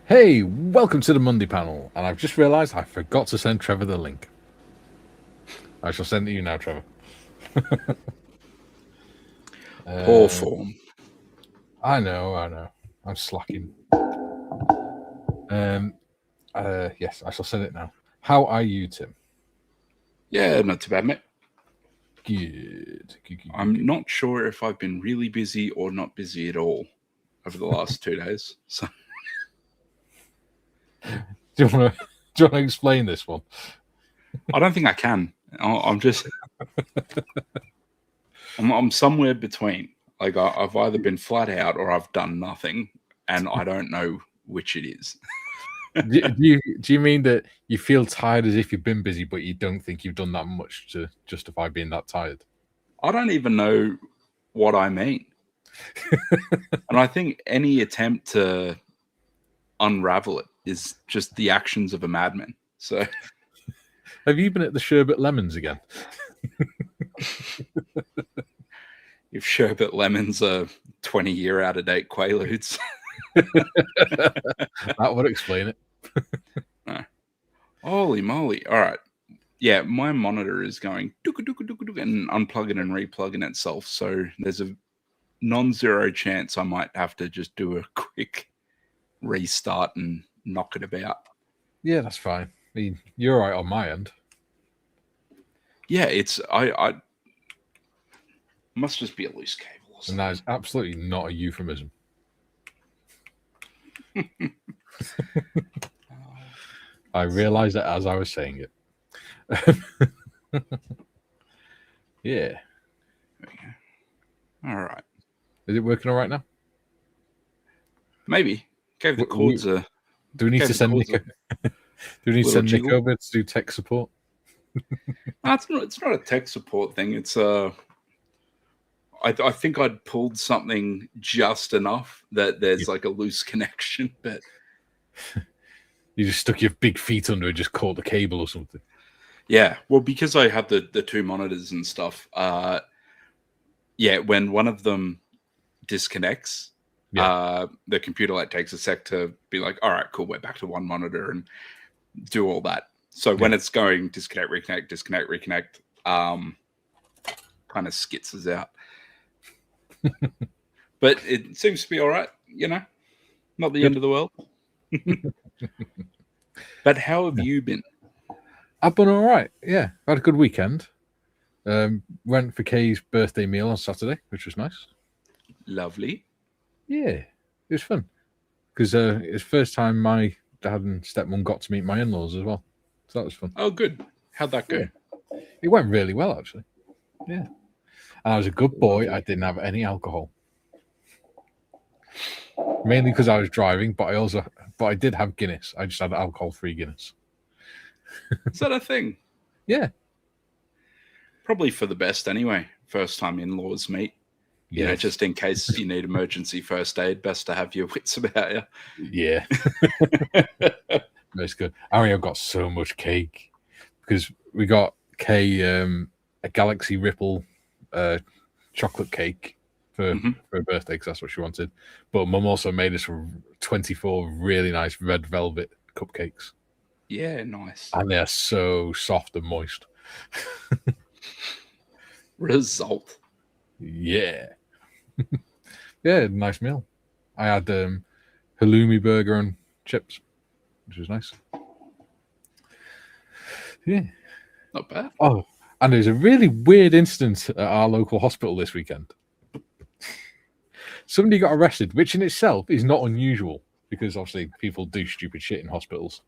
Hey, welcome to the Monday panel. And I've just realised I forgot to send Trevor the link. I shall send it to you now, Trevor. Poor form. I know. I'm slacking. Yes, I shall send it now. How are you, Tim? Yeah, not too bad, mate. Good. I'm not sure if I've been really busy or not busy at all over the last 2 days. So Do you want to explain this one? I don't think I can. I'm somewhere between. Like I've either been flat out or I've done nothing, and I don't know which it is. do you mean that you feel tired as if you've been busy, but you don't think you've done that much to justify being that tired? I don't even know what I mean. And I think any attempt to unravel it is just the actions of a madman. So have you been at the Sherbet Lemons again? if sherbet lemons are 20-year out-of-date Quaaludes. That would explain it. No. Holy moly. All right. Yeah, my monitor is going and unplugging and replugging itself. So there's a non-zero chance I might have to just do a quick restart and knock it about. Yeah, that's fine. I mean, you're right on my end. Yeah, it's I must just be a loose cable or something. And that is absolutely not a euphemism. I realized that as I was saying it. Yeah. There we go. All right. Is it working all right now? Maybe. Gave the cords a... Do we need to send Nick? Do we need to send Nick over to do tech support? No, it's not a tech support thing. It's I think I'd pulled something just enough that there's like a loose connection, but you just stuck your big feet under it, just caught the cable or something. Yeah, well, because I had the two monitors and stuff. Yeah, when one of them disconnects, the computer like takes a sec to be like, all right, cool, we're back to one monitor and do all that. So when it's going disconnect, reconnect, kind of skits us out. But it seems to be all right, not the end of the world. But how have you been? I've been all right. Yeah, I had a good weekend. Went for Kay's birthday meal on Saturday, which was nice. Lovely. Yeah, it was fun because it's the first time my dad and stepmom got to meet my in-laws as well. So that was fun. Oh, good. How'd that go? Yeah. It went really well, actually. Yeah. And I was a good boy. Lovely. I didn't have any alcohol. Mainly because I was driving, but I did have Guinness. I just had alcohol-free Guinness. Is that a thing? Yeah. Probably for the best anyway. First time in-laws meet. Yes. Just in case you need emergency first aid, best to have your wits about you. Yeah. That's good. Ario got so much cake because we got Kay a Galaxy Ripple chocolate cake for her birthday because that's what she wanted. But Mum also made us 24 really nice red velvet cupcakes. Yeah, nice. And they're so soft and moist. Result. Yeah. Yeah, nice meal. I had halloumi burger and chips, which was nice. Yeah. Not bad. Oh, and there's a really weird incident at our local hospital this weekend. Somebody got arrested, which in itself is not unusual because obviously people do stupid shit in hospitals,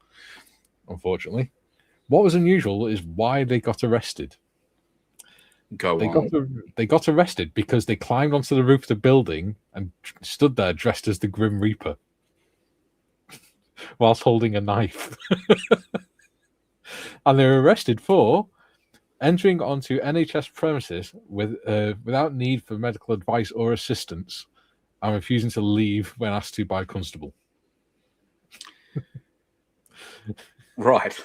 unfortunately. What was unusual is why they got arrested. They got arrested because they climbed onto the roof of the building and stood there dressed as the Grim Reaper whilst holding a knife. And they were arrested for entering onto NHS premises without need for medical advice or assistance and refusing to leave when asked to by a constable. Right.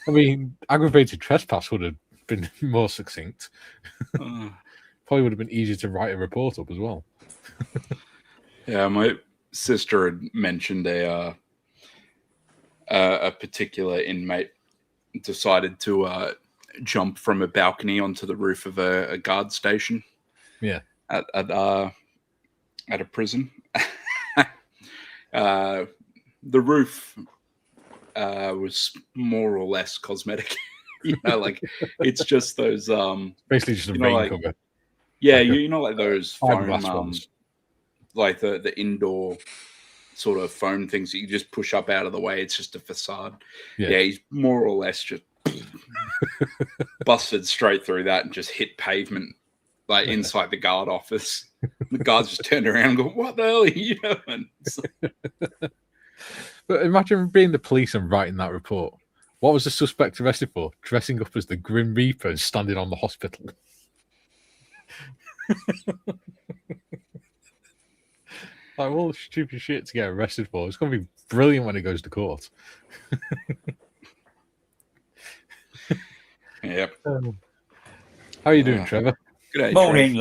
I mean, aggravated trespass would have been more succinct. Probably would have been easier to write a report up as well. Yeah, my sister had mentioned a particular inmate decided to jump from a balcony onto the roof of a guard station. Yeah. At a prison. The roof was more or less cosmetic. Like it's just those basically just a rain cover. Yeah, like like those foam like the indoor sort of foam things that you just push up out of the way. It's just a facade. Yeah, he's more or less just busted straight through that and just hit pavement, like inside the guard office. The guards just turned around and go, "What the hell are you doing?" But imagine being the police and writing that report. What was the suspect arrested for? Dressing up as the Grim Reaper and standing on the hospital. Like all the stupid shit to get arrested for. It's going to be brilliant when it goes to court. Yep. How are you doing, Trevor? Good day, morning,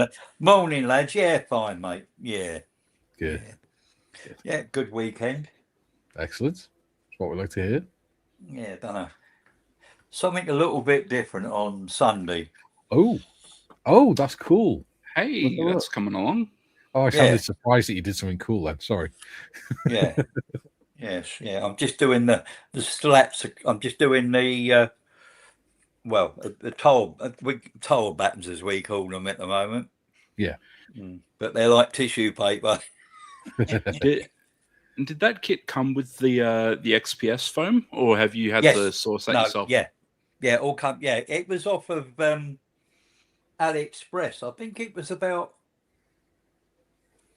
lads. Yeah, fine, mate. Yeah. Good. Yeah, good weekend. Excellent. That's what we like to hear. Yeah, don't know. Something a little bit different on Sunday. Oh, that's cool. Hey, that's coming along. Oh, I sounded surprised that you did something cool then. Sorry. Yeah. Yes. Yeah. I'm just doing the slaps. I'm just doing the the toll buttons, as we call them at the moment. Yeah. But they're like tissue paper. Did that kit come with the XPS foam, or have you had to source that yourself? Yeah, all come. Yeah, it was off of AliExpress. I think it was about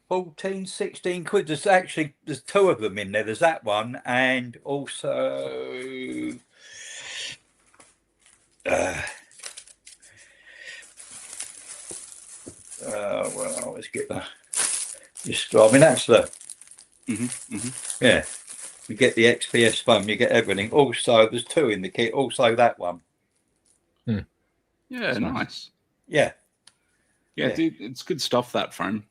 14, 16 quid. There's two of them in there. There's that one, and also let's get that. I mean, that's the yeah. You get the XPS foam, you get everything. Also, there's two in the kit. Also, that one. Yeah, nice. Yeah, dude, it's good stuff, that foam.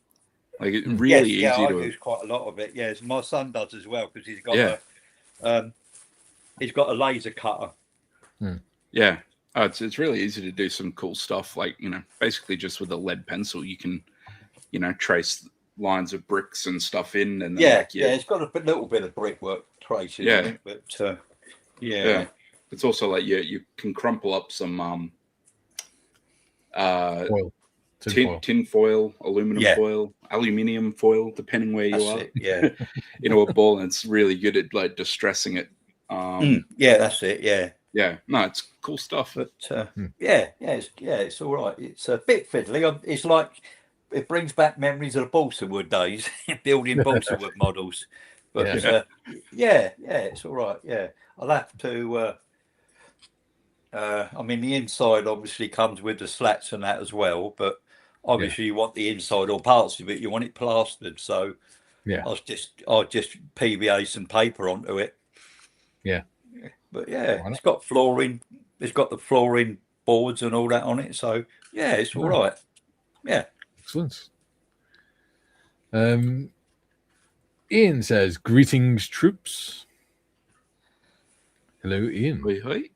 Like it really easy. Yeah, I use quite a lot of it. Yeah, my son does as well because he's got a laser cutter. Yeah, it's really easy to do some cool stuff. Like basically just with a lead pencil, you can trace lines of bricks and stuff in, and then it's got a little bit of brickwork traces in it, but it's also like you can crumple up some foil. tin foil, aluminium foil, depending where you are. A ball, and it's really good at like distressing it. That's it. Yeah, no, it's cool stuff. But it's all right. It's a bit fiddly. It's like it brings back memories of the balsa wood days, building balsa wood models. But it's all right. Yeah, I'll have to. I mean, the inside obviously comes with the slats and that as well, but obviously you want the inside or parts of it. You want it plastered, so I'll just PVA some paper onto it. Yeah, but it's got flooring. It's got the flooring boards and all that on it. So it's all right. Yeah. Excellent. Ian says, "Greetings, troops." Hello, Ian. Hi.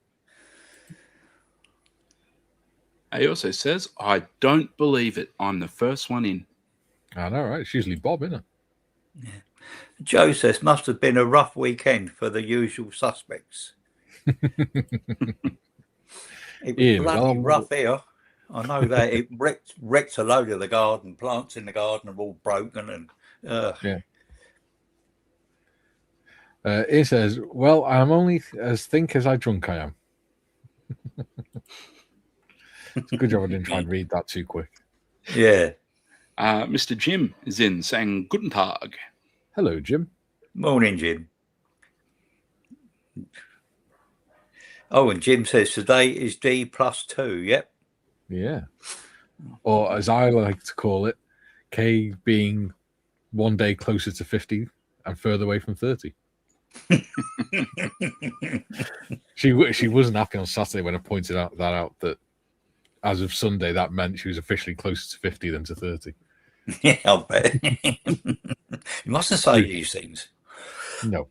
He also says, "I don't believe it. I'm the first one in." I know, right? It's usually Bob, isn't it? Yeah. Joe says, "Must have been a rough weekend for the usual suspects." It was bloody rough here. I know that it wrecked a load of the garden. Plants in the garden are all broken, and He says, "Well, I'm only as think as I drunk I am." It's a good job I didn't try and read that too quick. Yeah. Mr. Jim is in saying Guten Tag. Hello, Jim. Morning, Jim. Oh, and Jim says today is D+2. Yep. Yeah. Or as I like to call it, K being one day closer to 50 and further away from 30. She wasn't happy on Saturday when I pointed out that as of Sunday, that meant she was officially closer to 50 than to 30. Yeah, I'll bet. You mustn't say these things. No.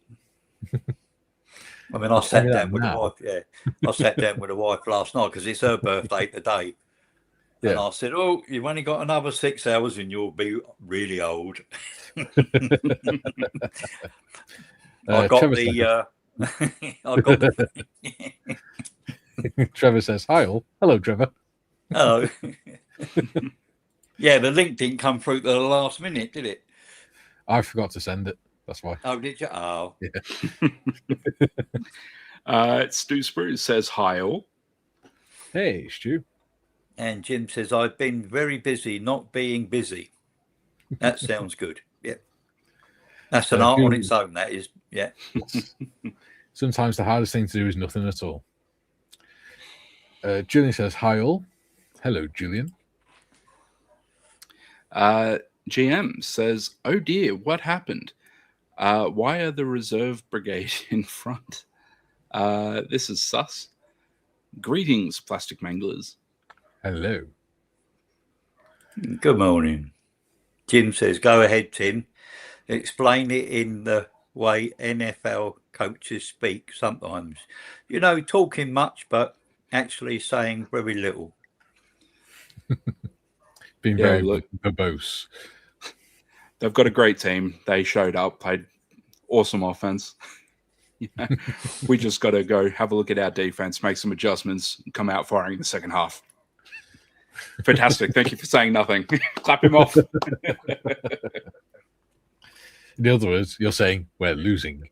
I mean, I sat down with the wife. Yeah, I sat down with the wife last night because it's her birthday today. Yeah. And I said, "Oh, you've only got another 6 hours, and you'll be really old." I got the. I got the. Trevor says, "Hi all." Hello, Trevor. Hello. Yeah, the link didn't come through to the last minute, did it? I forgot to send it. That's why. Oh, did you? Oh, yeah. Stu Spruce says, "Hi all." Hey, Stu. And Jim says, "I've been very busy, not being busy." That sounds good. Yeah, that's an art on its own. That is, yeah. Sometimes the hardest thing to do is nothing at all. Julian says, "Hi all." Hello, Julian. GM says, "Oh dear, what happened? Why are the reserve brigade in front? This is sus. Greetings, plastic manglers." Hello. Good morning. Jim says, "Go ahead, Tim. Explain it in the way NFL coaches speak sometimes. You know, talking much, but actually saying very little." Being very verbose. They've got a great team. They showed up, played awesome offense. We just got to go have a look at our defense, make some adjustments, come out firing in the second half. Fantastic. Thank you for saying nothing. Clap him off. In other words, you're saying we're losing.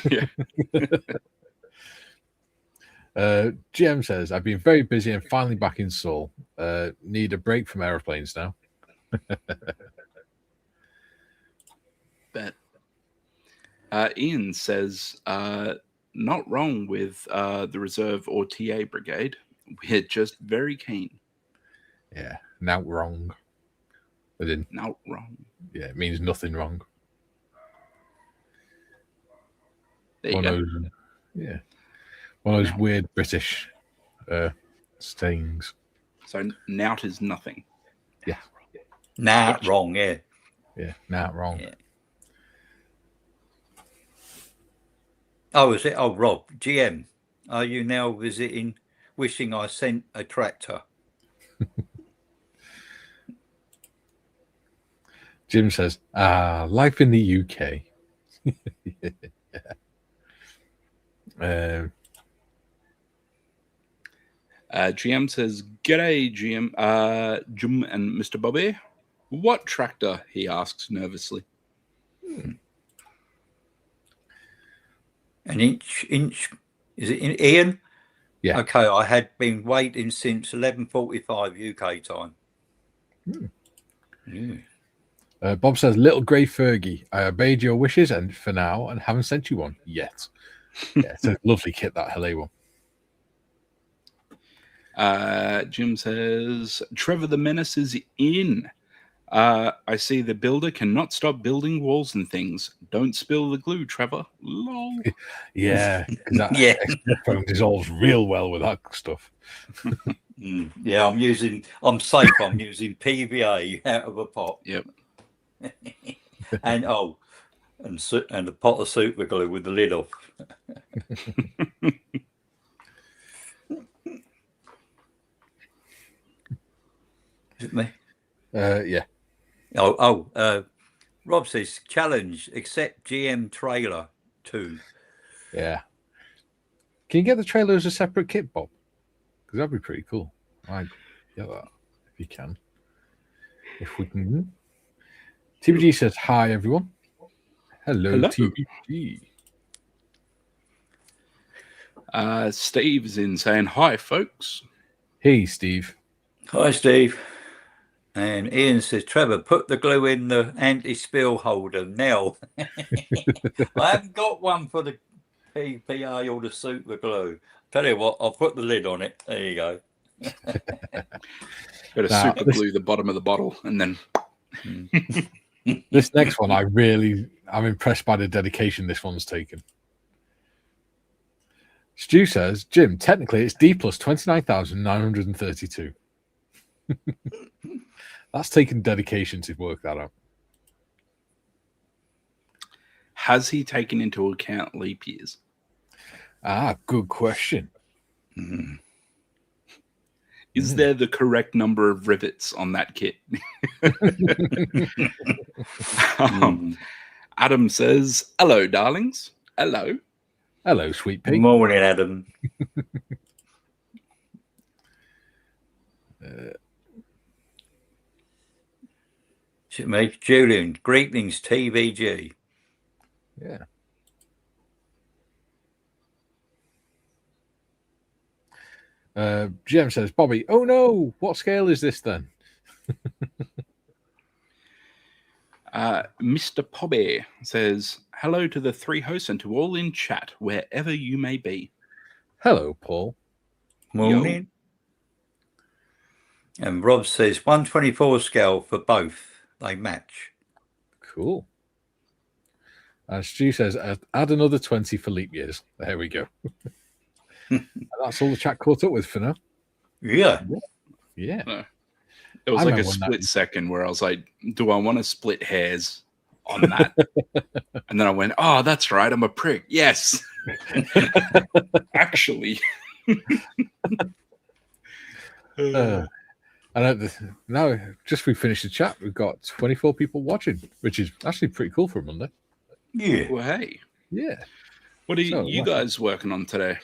Yeah. GM says, "I've been very busy and finally back in Seoul. Need a break from aeroplanes now." Bet. Ian says, "Not wrong with the reserve or TA brigade. We're just very keen." Yeah, not wrong. Not wrong. Yeah, it means nothing wrong. There you go. Yeah. One of those weird British stings. So nout is nothing. Yeah. Not wrong, yeah. Yeah, not wrong. Yeah. Oh, is it? Oh, Rob, GM, are you now visiting, wishing I sent a tractor? Jim says, life in the UK. GM says, "G'day, GM, Jim and Mr. Bobby. What tractor?" he asks nervously. An inch. Is it in Ian? Yeah. Okay, I had been waiting since 11:45 UK time. Bob says, "Little grey Fergie. I obeyed your wishes and for now and haven't sent you one yet." Yeah, it's a lovely kit, that Hello one. Jim says, "Trevor the Menace is in. I see the builder cannot stop building walls and things. Don't spill the glue, Trevor." Lol. Yeah, because that foam dissolves real well with that stuff. Yeah, I'm safe. I'm using PVA out of a pot. Yep. And a pot of super glue with the lid off. Is it me? Yeah. Rob says, "Challenge, accept GM trailer 2. Yeah. Can you get the trailer as a separate kit, Bob? Because that'd be pretty cool. I'd get that if you can. If we can. TBG says, "Hi, everyone." Hello. TBG. Steve's in saying, "Hi, folks." Hey, Steve. Hi, Steve. And Ian says, "Trevor, put the glue in the anti-spill holder now." I haven't got one for the PPA or the super glue. Tell you what, I'll put the lid on it. There you go. Got to super glue the bottom of the bottle and then... This next one, I'm impressed by the dedication this one's taken. Stu says, "Jim, technically it's D plus 29,932. That's taken dedication to work that out. Has he taken into account leap years? Good question. Is there the correct number of rivets on that kit? Adam says, "Hello, darlings. Hello. Hello, sweet pea. Morning, Adam. Julian, greetings, TVG. Yeah. GM says, Bobby, oh no, what scale is this then? Mr. Pobby says, hello to the three hosts and to all in chat, wherever you may be. Hello, Paul. Morning. Yo. And Rob says 124 scale for both. They match. Cool. And Stu says, add another 20 for leap years. There we go. That's all the chat caught up with for now. Yeah. Yeah. It was like a split second where I was like, do I want to split hairs on that? And then I went, oh, that's right. I'm a prick. Yes. Actually. And now, just we finished the chat, we've got 24 people watching, which is actually pretty cool for a Monday. Yeah. Well, hey. Yeah. What are you guys working on today?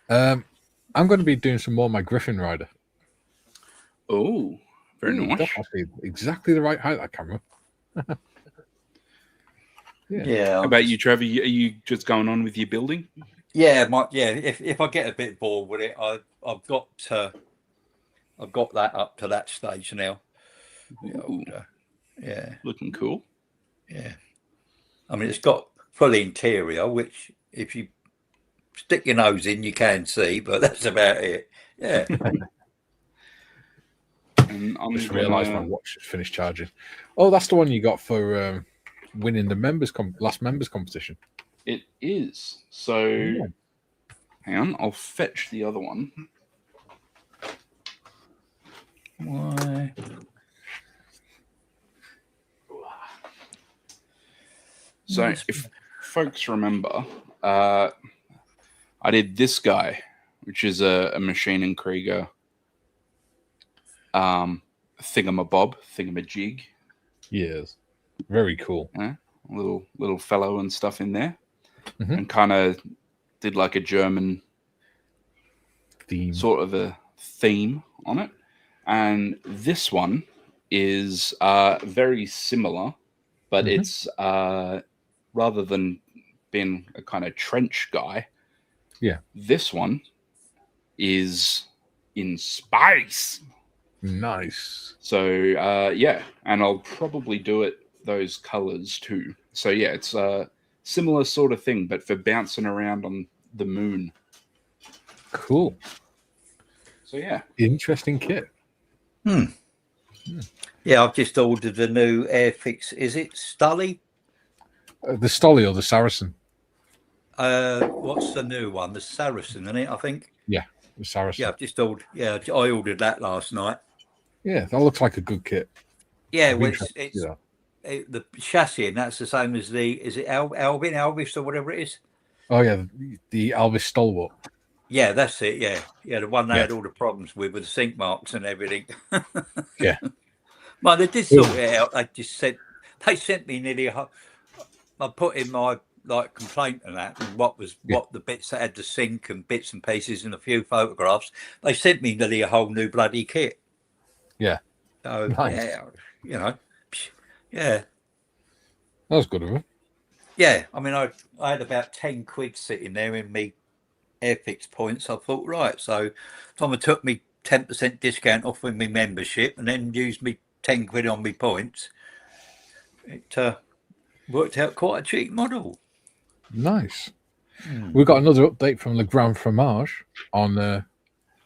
I'm going to be doing some more of my Griffin Rider. Oh, very nice. That's actually exactly the right height, that camera. Yeah. How about you, Trevor? Are you just going on with your building? Yeah, if I get a bit bored with it, I've got that up to that stage now. Yeah. Looking cool. Yeah. I mean, it's got full interior, which if you stick your nose in, you can see, but that's about it. Yeah. And I just realised my watch has finished charging. Oh, that's the one you got for winning the last members competition. It is. So, hang on, I'll fetch the other one. Why? So, if folks remember, I did this guy, which is a Machine and Krieger thingamajig. Yes, very cool. Little fellow and stuff in there, and kind of did like a German sort of a theme on it. And this one is very similar, but it's rather than being a kind of trench guy. Yeah, this one is in space. Nice. So and I'll probably do it those colors too. So yeah, it's a similar sort of thing, but for bouncing around on the moon. Cool. So yeah, interesting kit. Yeah, I've just ordered the new Airfix. Is it Stully? The Stolly or the Saracen? What's the new one? The Saracen, isn't it? I think. Yeah, the Saracen. Yeah, I've just ordered. Yeah, I ordered that last night. Yeah, that looks like a good kit. Yeah, well, it's the chassis, and that's the same as is it Alvis or whatever it is? Oh yeah, the Alvis Stalwart. Yeah, that's it. Yeah, the one they had all the problems with the sink marks and everything. Yeah. Well, they did sort it out. They sent me nearly. I put in my complaint and that, and what the bits that had the sink and bits and pieces and a few photographs. They sent me nearly a whole new bloody kit. Yeah. So nice. Yeah. That was good of them. Yeah, I mean, I had about 10 quid sitting there in me Airfix points. I thought, right, so Tom took me 10% discount off with my membership and then used me 10 quid on me points. It worked out quite a cheap model. Nice. We've got another update from Le Grand Fromage on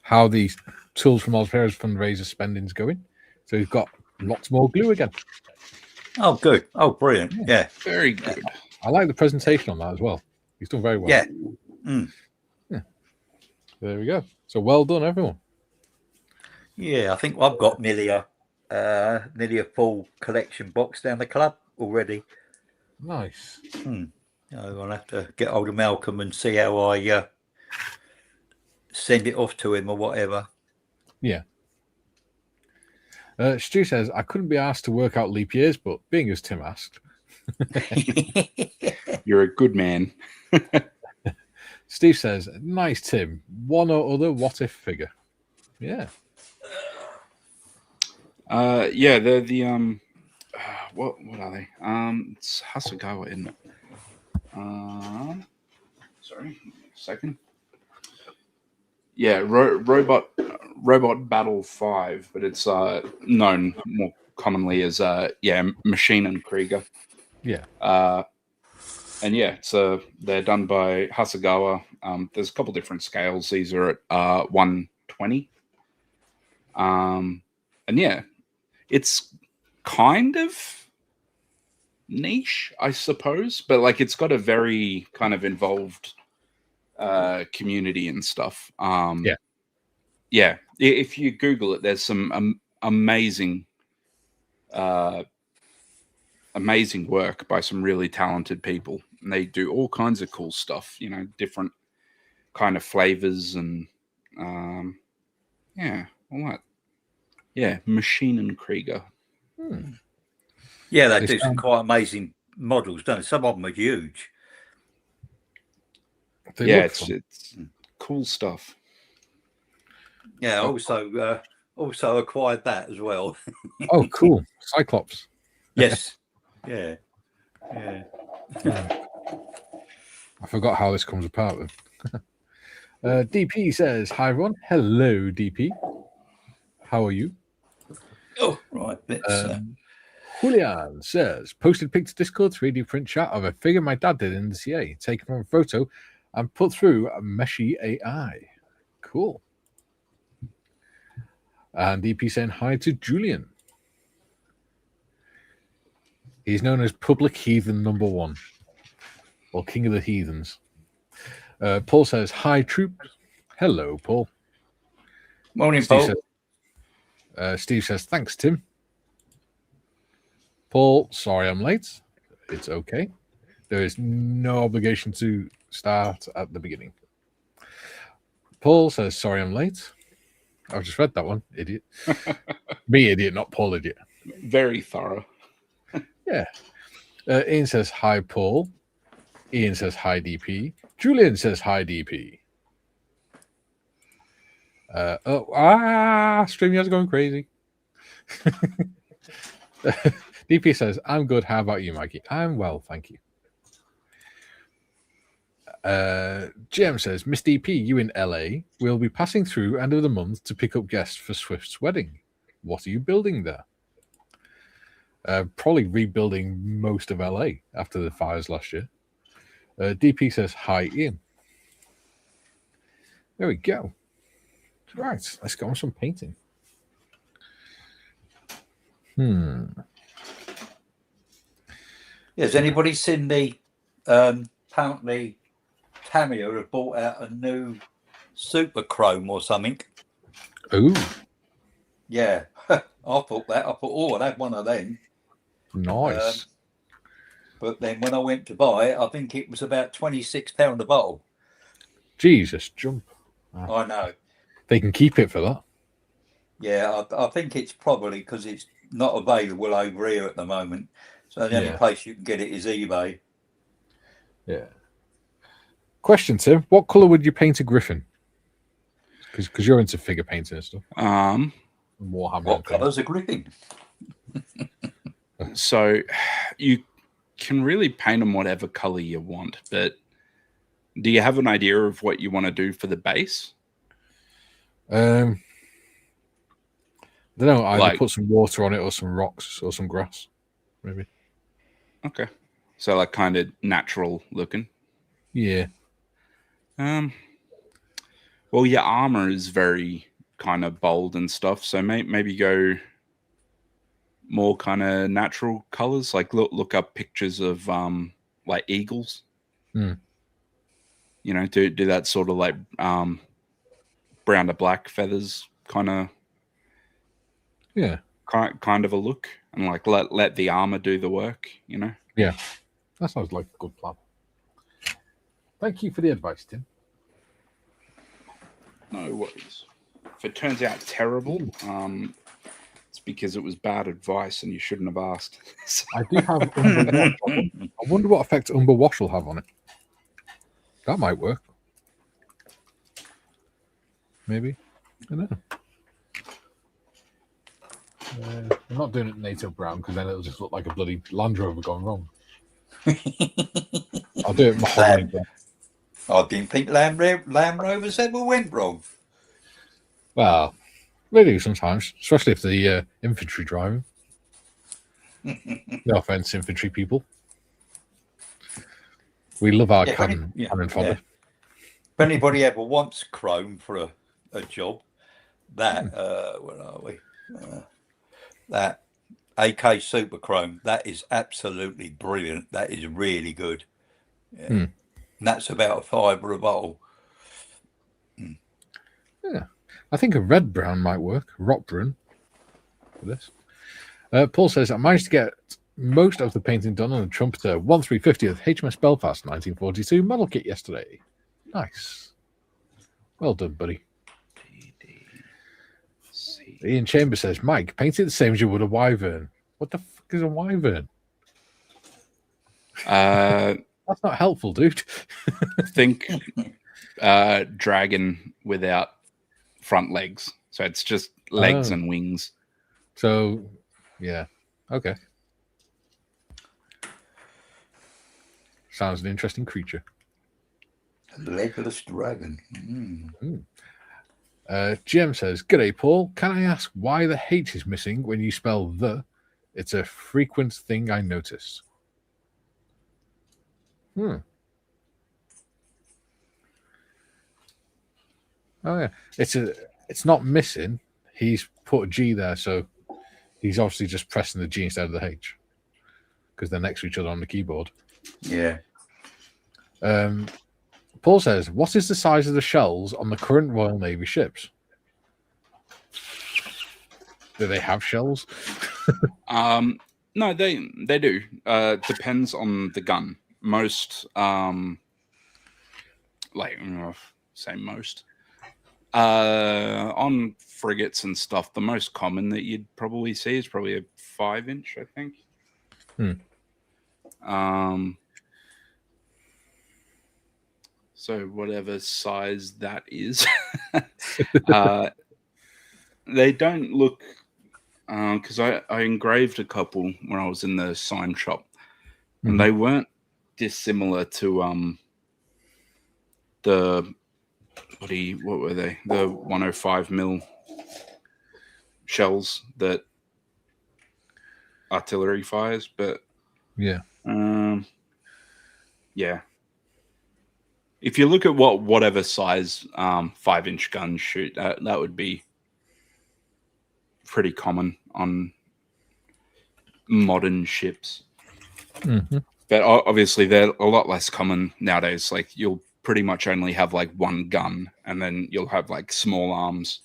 how the Tools from Osperas fundraiser spending's going. So we've got lots more glue again. Oh, good. Oh, brilliant. Yeah. Very good. I like the presentation on that as well. He's done very well. Yeah. Yeah. There we go. So well done, everyone. Yeah, I think I've got nearly a full collection box down the club already. Nice. I'll have to get hold of Malcolm and see how I send it off to him or whatever. Yeah. Stu says, I couldn't be asked to work out leap years, but being as Tim asked. You're a good man. Steve says, nice, Tim. One or other what if figure. Yeah. Yeah, they're the what are they? It's Hasegawa, isn't it? Sorry, a second. Yeah, Robot Battle 5, but it's known more commonly as Machine and Krieger. Yeah. And yeah, it's they're done by Hasegawa. There's a couple different scales. These are at 120. And yeah, it's kind of niche, I suppose, but like it's got a very kind of involved community and stuff. Yeah. If you Google it, there's some amazing work by some really talented people, and they do all kinds of cool stuff. You know, different kind of flavors and all that. Yeah, Machine and Krieger. Yeah, they do some quite amazing models, don't they? Some of them are huge. It's cool stuff. Yeah, also acquired that as well. Oh, cool. Cyclops. Yes. Yeah. I forgot how this comes apart then. DP says, hi everyone. Hello, DP. How are you? Oh, right. Julian says, posted pic to Discord 3D print shot of a figure my dad did in the CA, taken from a photo and put through a meshy AI. Cool. And DP saying hi to Julian. He's known as Public Heathen #1, or King of the Heathens. Paul says, hi, troops. Hello, Paul. Morning, Steve Paul. Steve says, thanks, Tim. Paul, sorry I'm late. It's okay. There is no obligation to start at the beginning. Paul says, sorry I'm late. I've just read that one, idiot. Me, idiot, not Paul, idiot. Very thorough. Yeah. Ian says, hi, Paul. Ian says, hi, DP. Julian says, hi, DP. StreamYard's going crazy. DP says, I'm good. How about you, Mikey? I'm well, thank you. GM says, Miss DP, you in LA? We'll be passing through end of the month to pick up guests for Swift's wedding. What are you building there? Probably rebuilding most of LA after the fires last year. DP says, hi, Ian. There we go. Right, let's go on some painting. Has anybody seen the apparently Tamiya have bought out a new super chrome or something? Ooh. Yeah. I thought that. I thought, I'd have one of them. Nice. But then when I went to buy it, I think it was about £26 a bottle. Jesus, jump. I know. They can keep it for that. Yeah, I think it's probably because it's not available over here at the moment. So the only place you can get it is eBay. Yeah. Question, Tim. What colour would you paint a griffin? Because you're into figure painting and stuff. What colour's a griffin? So you can really paint them whatever colour you want, but do you have an idea of what you want to do for the base? I don't know. Either put some water on it or some rocks or some grass, maybe. Okay. So like kind of natural looking. Yeah. Well, your armor is very kind of bold and stuff, so maybe go more kind of natural colors. Like look up pictures of like eagles. You know, do that sort of like brown to black feathers kind of. Yeah. Kind of a look, and like let the armor do the work. You know. Yeah. That sounds like a good plan. Thank you for the advice, Tim. No worries. If it turns out terrible, it's because it was bad advice and you shouldn't have asked. I do have Umber Wash. I wonder what effect Umber Wash will have on it. That might work. Maybe. I don't know. I'm not doing it NATO brown because then it'll just look like a bloody Land Rover gone wrong. I'll do it mahogany brown. I didn't think Land Rovers ever went wrong. Well, they do sometimes, especially if the infantry driving. No offense, infantry people. We love our cannon fodder. If anybody ever wants chrome for a job, that where are we? That AK Super Chrome, that is absolutely brilliant. That is really good. Yeah. And that's about $5 a bottle. Yeah. I think a red brown might work. Rock brown for this. Paul says, I managed to get most of the painting done on a Trumpeter 1350th HMS Belfast 1942 model kit yesterday. Nice. Well done, buddy. Ian Chambers says, Mike, paint it the same as you would a wyvern. What the fuck is a wyvern? That's not helpful, dude. Think dragon without front legs. So it's just legs and wings. So, yeah. Okay. Sounds an interesting creature. Legless dragon. GM says, G'day, Paul. Can I ask why the H is missing when you spell the? It's a frequent thing I notice. Oh, yeah. It's not missing. He's put a G there, so he's obviously just pressing the G instead of the H because they're next to each other on the keyboard. Yeah. Paul says, what is the size of the shells on the current Royal Navy ships? Do they have shells? No, they do. Depends on the gun. Most, say most. On frigates and stuff, the most common that you'd probably see is probably a 5-inch, I think. So whatever size that is, they don't look, because I engraved a couple when I was in the sign shop, and they weren't dissimilar to what were they? The 105 mil shells that artillery fires, but yeah. If you look at whatever size 5-inch guns shoot, that would be pretty common on modern ships. But obviously they're a lot less common nowadays. Like you'll pretty much only have like one gun, and then you'll have like small arms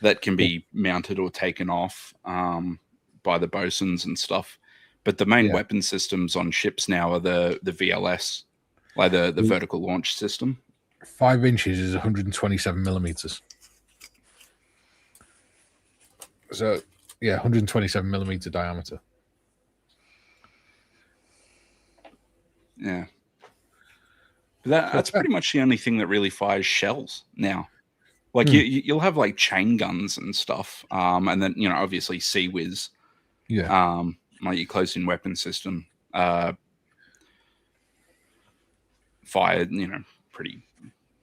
that can be mounted or taken off by the bosuns and stuff. But the main weapon systems on ships now are the VLS. Like the vertical launch system. 5 inches is 127 millimeters. So, 127 millimeter diameter. Yeah. That's pretty much the only thing that really fires shells now. Like you'll have like chain guns and stuff. And then, obviously Sea-Wiz. Yeah. Like your close-in weapon system. Fired, pretty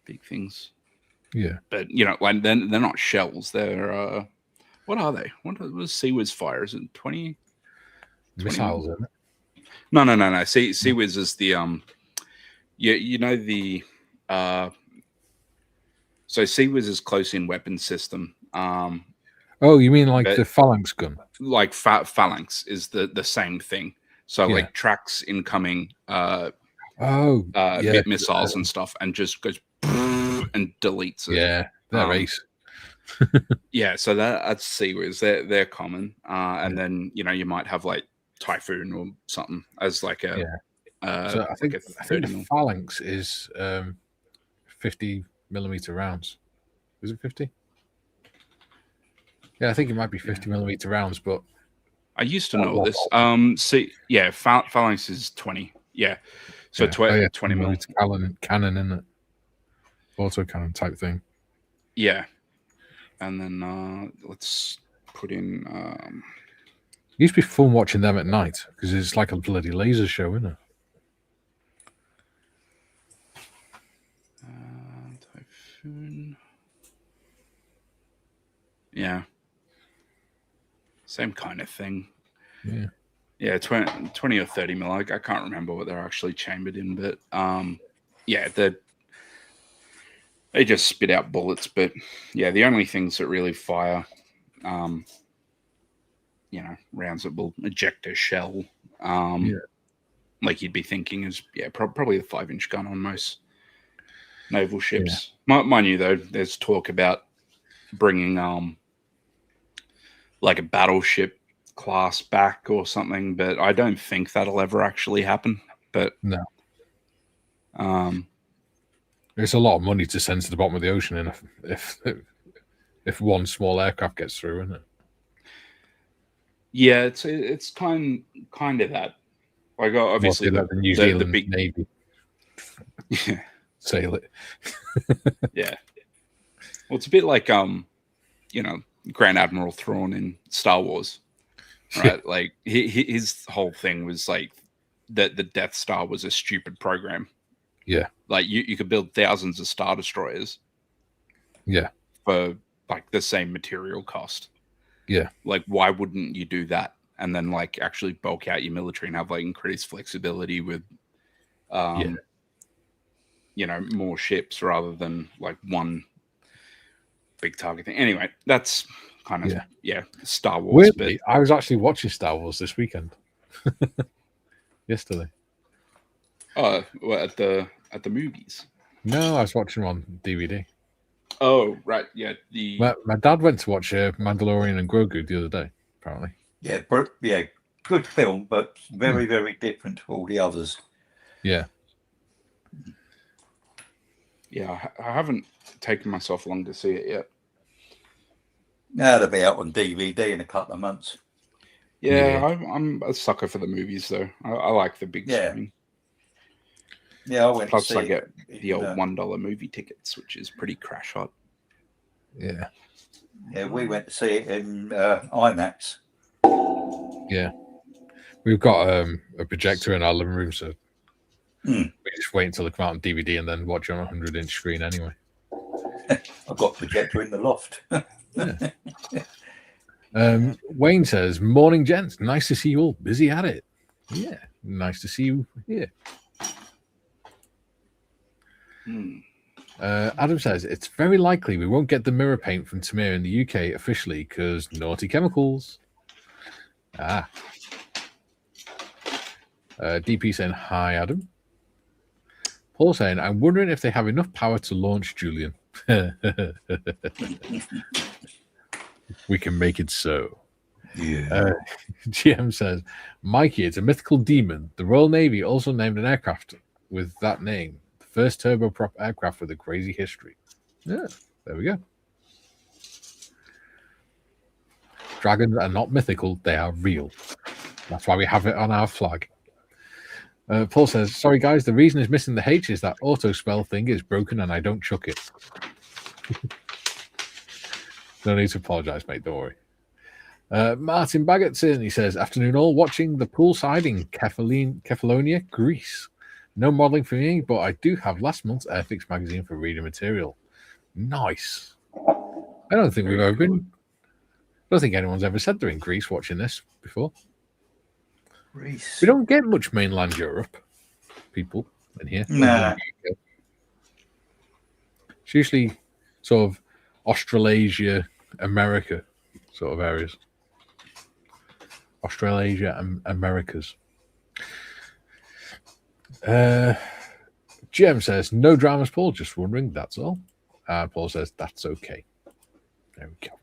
big things. Yeah. But, like they're not shells. They're, what are they? What was Sea-Wiz fire? Is it 20? Missiles, isn't it? No. Sea-Wiz is the, so Sea-Wiz is close-in weapon system. Oh, you mean like the phalanx gun? Like phalanx is the same thing. So like tracks incoming, missiles and stuff, and just goes and deletes it. Yeah, they're ace. So that's Sea-Wiz. They're common, and then you might have like Typhoon or something as like a So I think the phalanx is 50mm rounds. Is it 50? Yeah, I think it might be 50mm rounds, but I used to know this. Phalanx is 20. Yeah. So 20mm cannon, isn't it? Auto cannon type thing. Yeah. And then let's put in. It used to be fun watching them at night because it's like a bloody laser show, isn't it? Typhoon. Yeah. Same kind of thing. Yeah. Yeah, 20 or 30 mil. I can't remember what they're actually chambered in, but yeah, they just spit out bullets. But yeah, the only things that really fire, rounds that will eject a shell, like you'd be thinking is probably the 5-inch gun on most naval ships. Mind you, though, there's talk about bringing like a battleship class back or something, but I don't think that'll ever actually happen. But no, it's a lot of money to send to the bottom of the ocean, and if one small aircraft gets through, isn't it? Yeah, it's kind of that. Like obviously the New Zealand big Navy, sail it. Yeah, well, it's a bit like Grand Admiral Thrawn in Star Wars, right? Like his whole thing was like that the Death Star was a stupid program. Yeah, like you could build thousands of Star Destroyers. Yeah, for like the same material cost. Yeah, like why wouldn't you do that and then like actually bulk out your military and have like increased flexibility with, more ships rather than like one big target thing. Anyway, that's kind of Star Wars. Weirdly, I was actually watching Star Wars this weekend. Yesterday. Oh, at the movies? No, I was watching them on DVD. Oh, right, yeah. My dad went to watch Mandalorian and Grogu the other day. Apparently. Yeah, good film, but very, very different to all the others. Yeah. Yeah, I haven't taken myself long to see it yet. Now they'll be out on DVD in a couple of months. Yeah. I'm a sucker for the movies, though. I like the big screen. Yeah, I went. Plus, I get the old $1 movie tickets, which is pretty crash hot. Yeah. Yeah, we went to see it in IMAX. Yeah, we've got a projector in our living room, so we just wait until they come out on DVD and then watch on a 100-inch screen anyway. I've got a projector in the loft. Wayne says, "Morning, gents. Nice to see you all busy at it." Yeah, nice to see you here. Adam says, "It's very likely we won't get the mirror paint from Tamir in the UK officially because naughty chemicals." DP saying, "Hi, Adam." Paul saying, "I'm wondering if they have enough power to launch Julian." We can make it so. Yeah. GM says, "Mikey, it's a mythical demon. The Royal Navy also named an aircraft with that name. The first turboprop aircraft with a crazy history." Yeah, there we go. Dragons are not mythical, they are real. That's why we have it on our flag. Paul says, "Sorry guys, the reason it's missing the H is that auto spell thing is broken and I don't chuck it." No need to apologize, mate, don't worry. Martin Baggett's in. He says, "Afternoon all, watching the poolside in Kefalonia, Greece. No modeling for me, but I do have last month's Airfix magazine for reading material." Nice. I don't think we've ever been. I don't think anyone's ever said they're in Greece watching this before. Greece. We don't get much mainland Europe people in here. Nah. It's usually sort of Australasia, America sort of areas. Australasia and Americas. GM says, "No dramas, Paul. Just wondering. That's all." Paul says, "That's okay." There we go.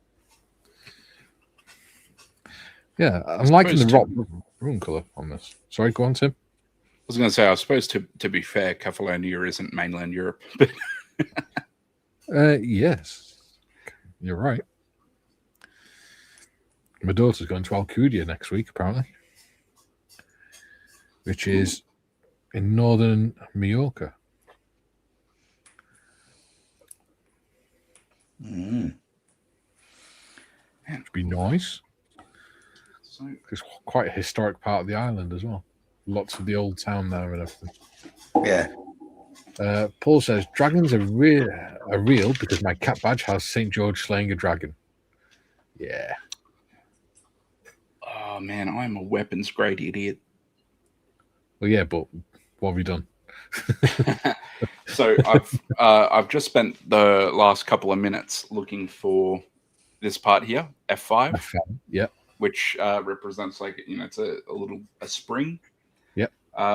Yeah, I'm liking the rock room color on this. Sorry, go on, Tim. was going to say, I suppose to be fair, Catalonia isn't mainland Europe. But yes, you're right. My daughter's going to Alcudia next week, apparently, which is in northern Mallorca. It'd be nice. It's quite a historic part of the island as well. Lots of the old town there and everything. Yeah. Paul says dragons are real because my cat badge has St. George slaying a dragon. Yeah. Oh man, I'm a weapons grade idiot. Well, yeah, but what have you done? So I've just spent the last couple of minutes looking for this part here, F5. Yeah. Which represents it's a spring. Yep.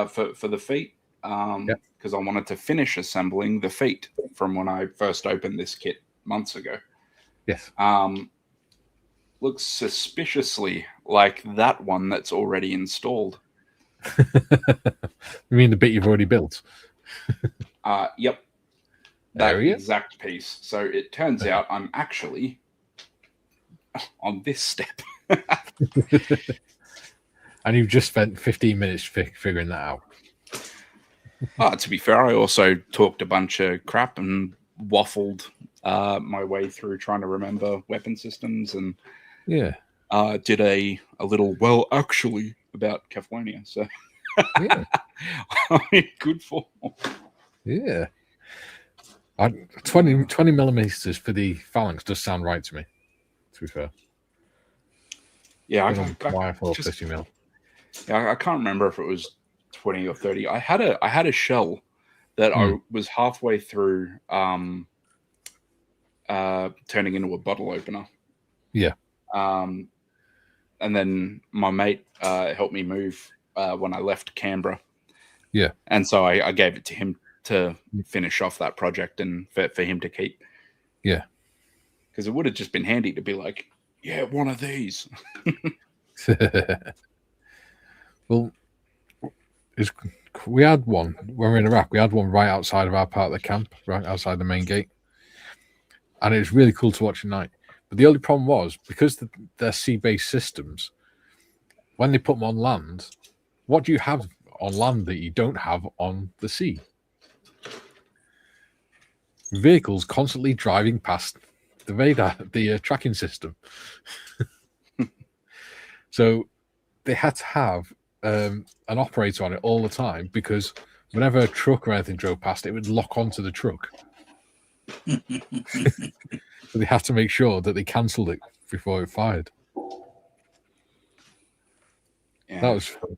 For the feet. Because I wanted to finish assembling the feet from when I first opened this kit months ago. Yes. Looks suspiciously like that one that's already installed. You mean the bit you've already built? Yep. That exact piece. So it turns out I'm actually on this step. And you've just spent 15 minutes figuring that out. To be fair, I also talked a bunch of crap and waffled my way through trying to remember weapon systems and did a little actually about Catalonia. So yeah. I'm in good form. Yeah. 20 millimeters for the phalanx does sound right to me, to be fair. Yeah, I can't remember if it was 20 or 30. I had a shell that I was halfway through turning into a bottle opener. Yeah. And then my mate helped me move when I left Canberra. Yeah. And so I gave it to him to finish off that project and for him to keep. Yeah. Because it would have just been handy to be like, yeah, one of these. Well, we had one when we were in Iraq. We had one right outside of our part of the camp, right outside the main gate. And it was really cool to watch at night. But the only problem was, because they're sea-based systems, when they put them on land, what do you have on land that you don't have on the sea? Vehicles constantly driving past the radar, the tracking system. So they had to have an operator on it all the time, because whenever a truck or anything drove past, it would lock onto the truck. So they have to make sure that they cancelled it before it fired. Yeah. That was fun.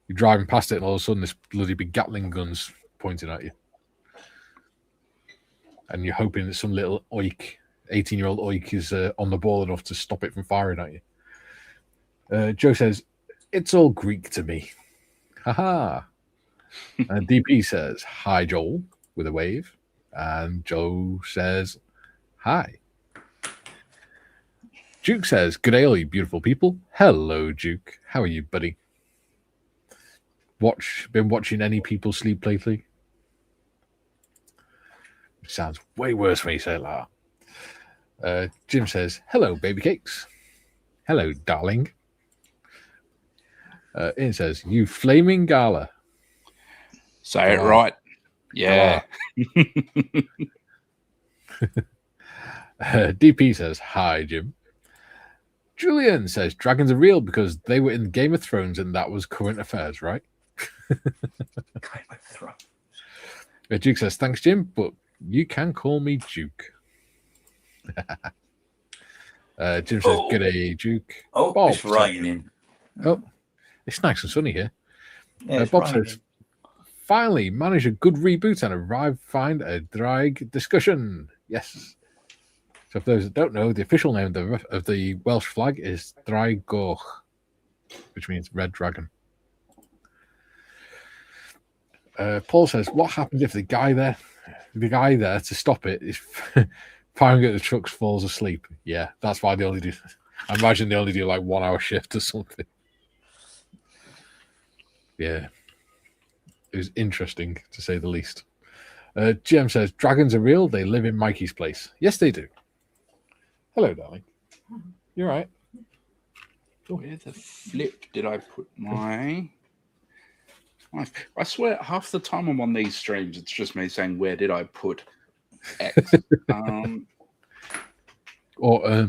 You're driving past it, and all of a sudden, this bloody big Gatling gun's pointing at you. And you're hoping that some little oik, 18-year-old oik, is on the ball enough to stop it from firing at you. Joe says, it's all Greek to me. Haha. And DP says, hi, Joel, with a wave. And Joe says, hi. Duke says, good day, all you beautiful people. Hello, Duke. How are you, buddy? Been watching any people sleep lately? It sounds way worse when you say it like that. Jim says, hello, baby cakes. Hello, darling. Ian says, you flaming gala. Say it right. Yeah. DP says, hi, Jim. Julian says, dragons are real because they were in Game of Thrones and that was current affairs, right? Game of Thrones. Duke says, thanks, Jim, but you can call me Duke. Jim says, good day, Duke. Oh, Bob it's raining. Oh, it's nice and sunny here. Yeah, Bob says, finally managed a good reboot and find a drag discussion. Yes. So for those that don't know, the official name of the Welsh flag is Draig Goch, which means red dragon. Paul says, what happens if the guy there to stop it is firing at the trucks, falls asleep? Yeah, that's why they only do. I imagine they only do like 1 hour shift or something. Yeah. It was interesting, to say the least. GM says, dragons are real. They live in Mikey's place. Yes, they do. Hello, darling. You're right. Where the flip did I put my... I swear, half the time I'm on these streams, it's just me saying, where did I put X? Or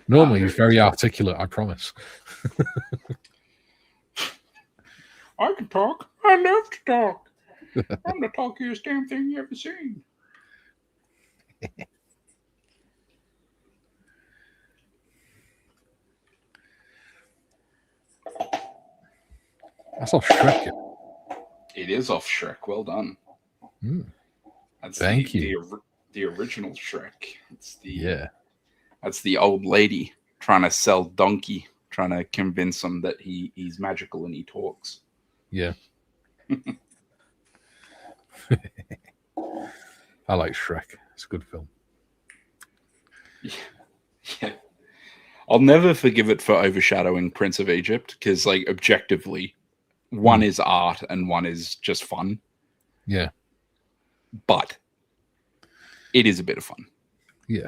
Normally, he's very articulate, I promise. I can talk. I love to talk. I'm the talkiest damn thing you ever seen. That's off Shrek. It is off Shrek. Well done. That's Thank you. The original Shrek. It's the Yeah. That's the old lady trying to sell Donkey, trying to convince him that he's magical and he talks. Yeah. I like Shrek. It's a good film. Yeah. I'll never forgive it for overshadowing Prince of Egypt because, like, objectively, one is art and one is just fun. Yeah. But it is a bit of fun. Yeah.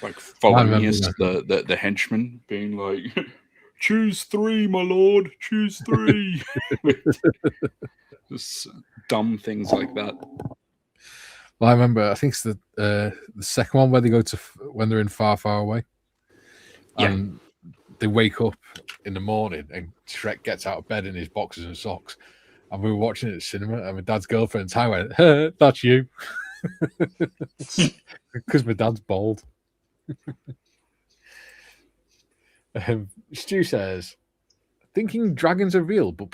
Like following the henchman being like, choose 3, my lord, choose 3. Just dumb things like that. Well, I remember, I think it's the second one where they go to when they're in Far, Far Away. Yeah. And they wake up in the morning and Shrek gets out of bed in his boxers and socks. And we were watching it at cinema and my dad's girlfriend's I went, that's you. Because my dad's bald. Stu says, thinking dragons are real, but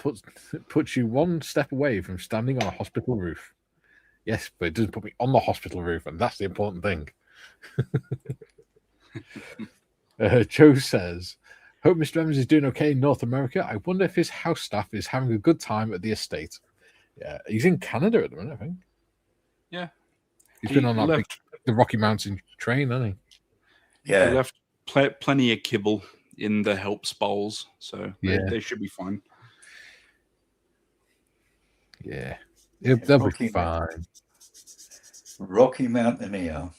puts you one step away from standing on a hospital roof. Yes, but it doesn't put me on the hospital roof, and that's the important thing. Joe says, hope Mr. Evans is doing okay in North America. I wonder if his house staff is having a good time at the estate. Yeah, he's in Canada at the minute, I think. Yeah. He's been on the Rocky Mountain train, hasn't he? Yeah. He left plenty of kibble in the helps bowls, so they should be fine. Yeah. They'll be fine. Rocky Mountaineer.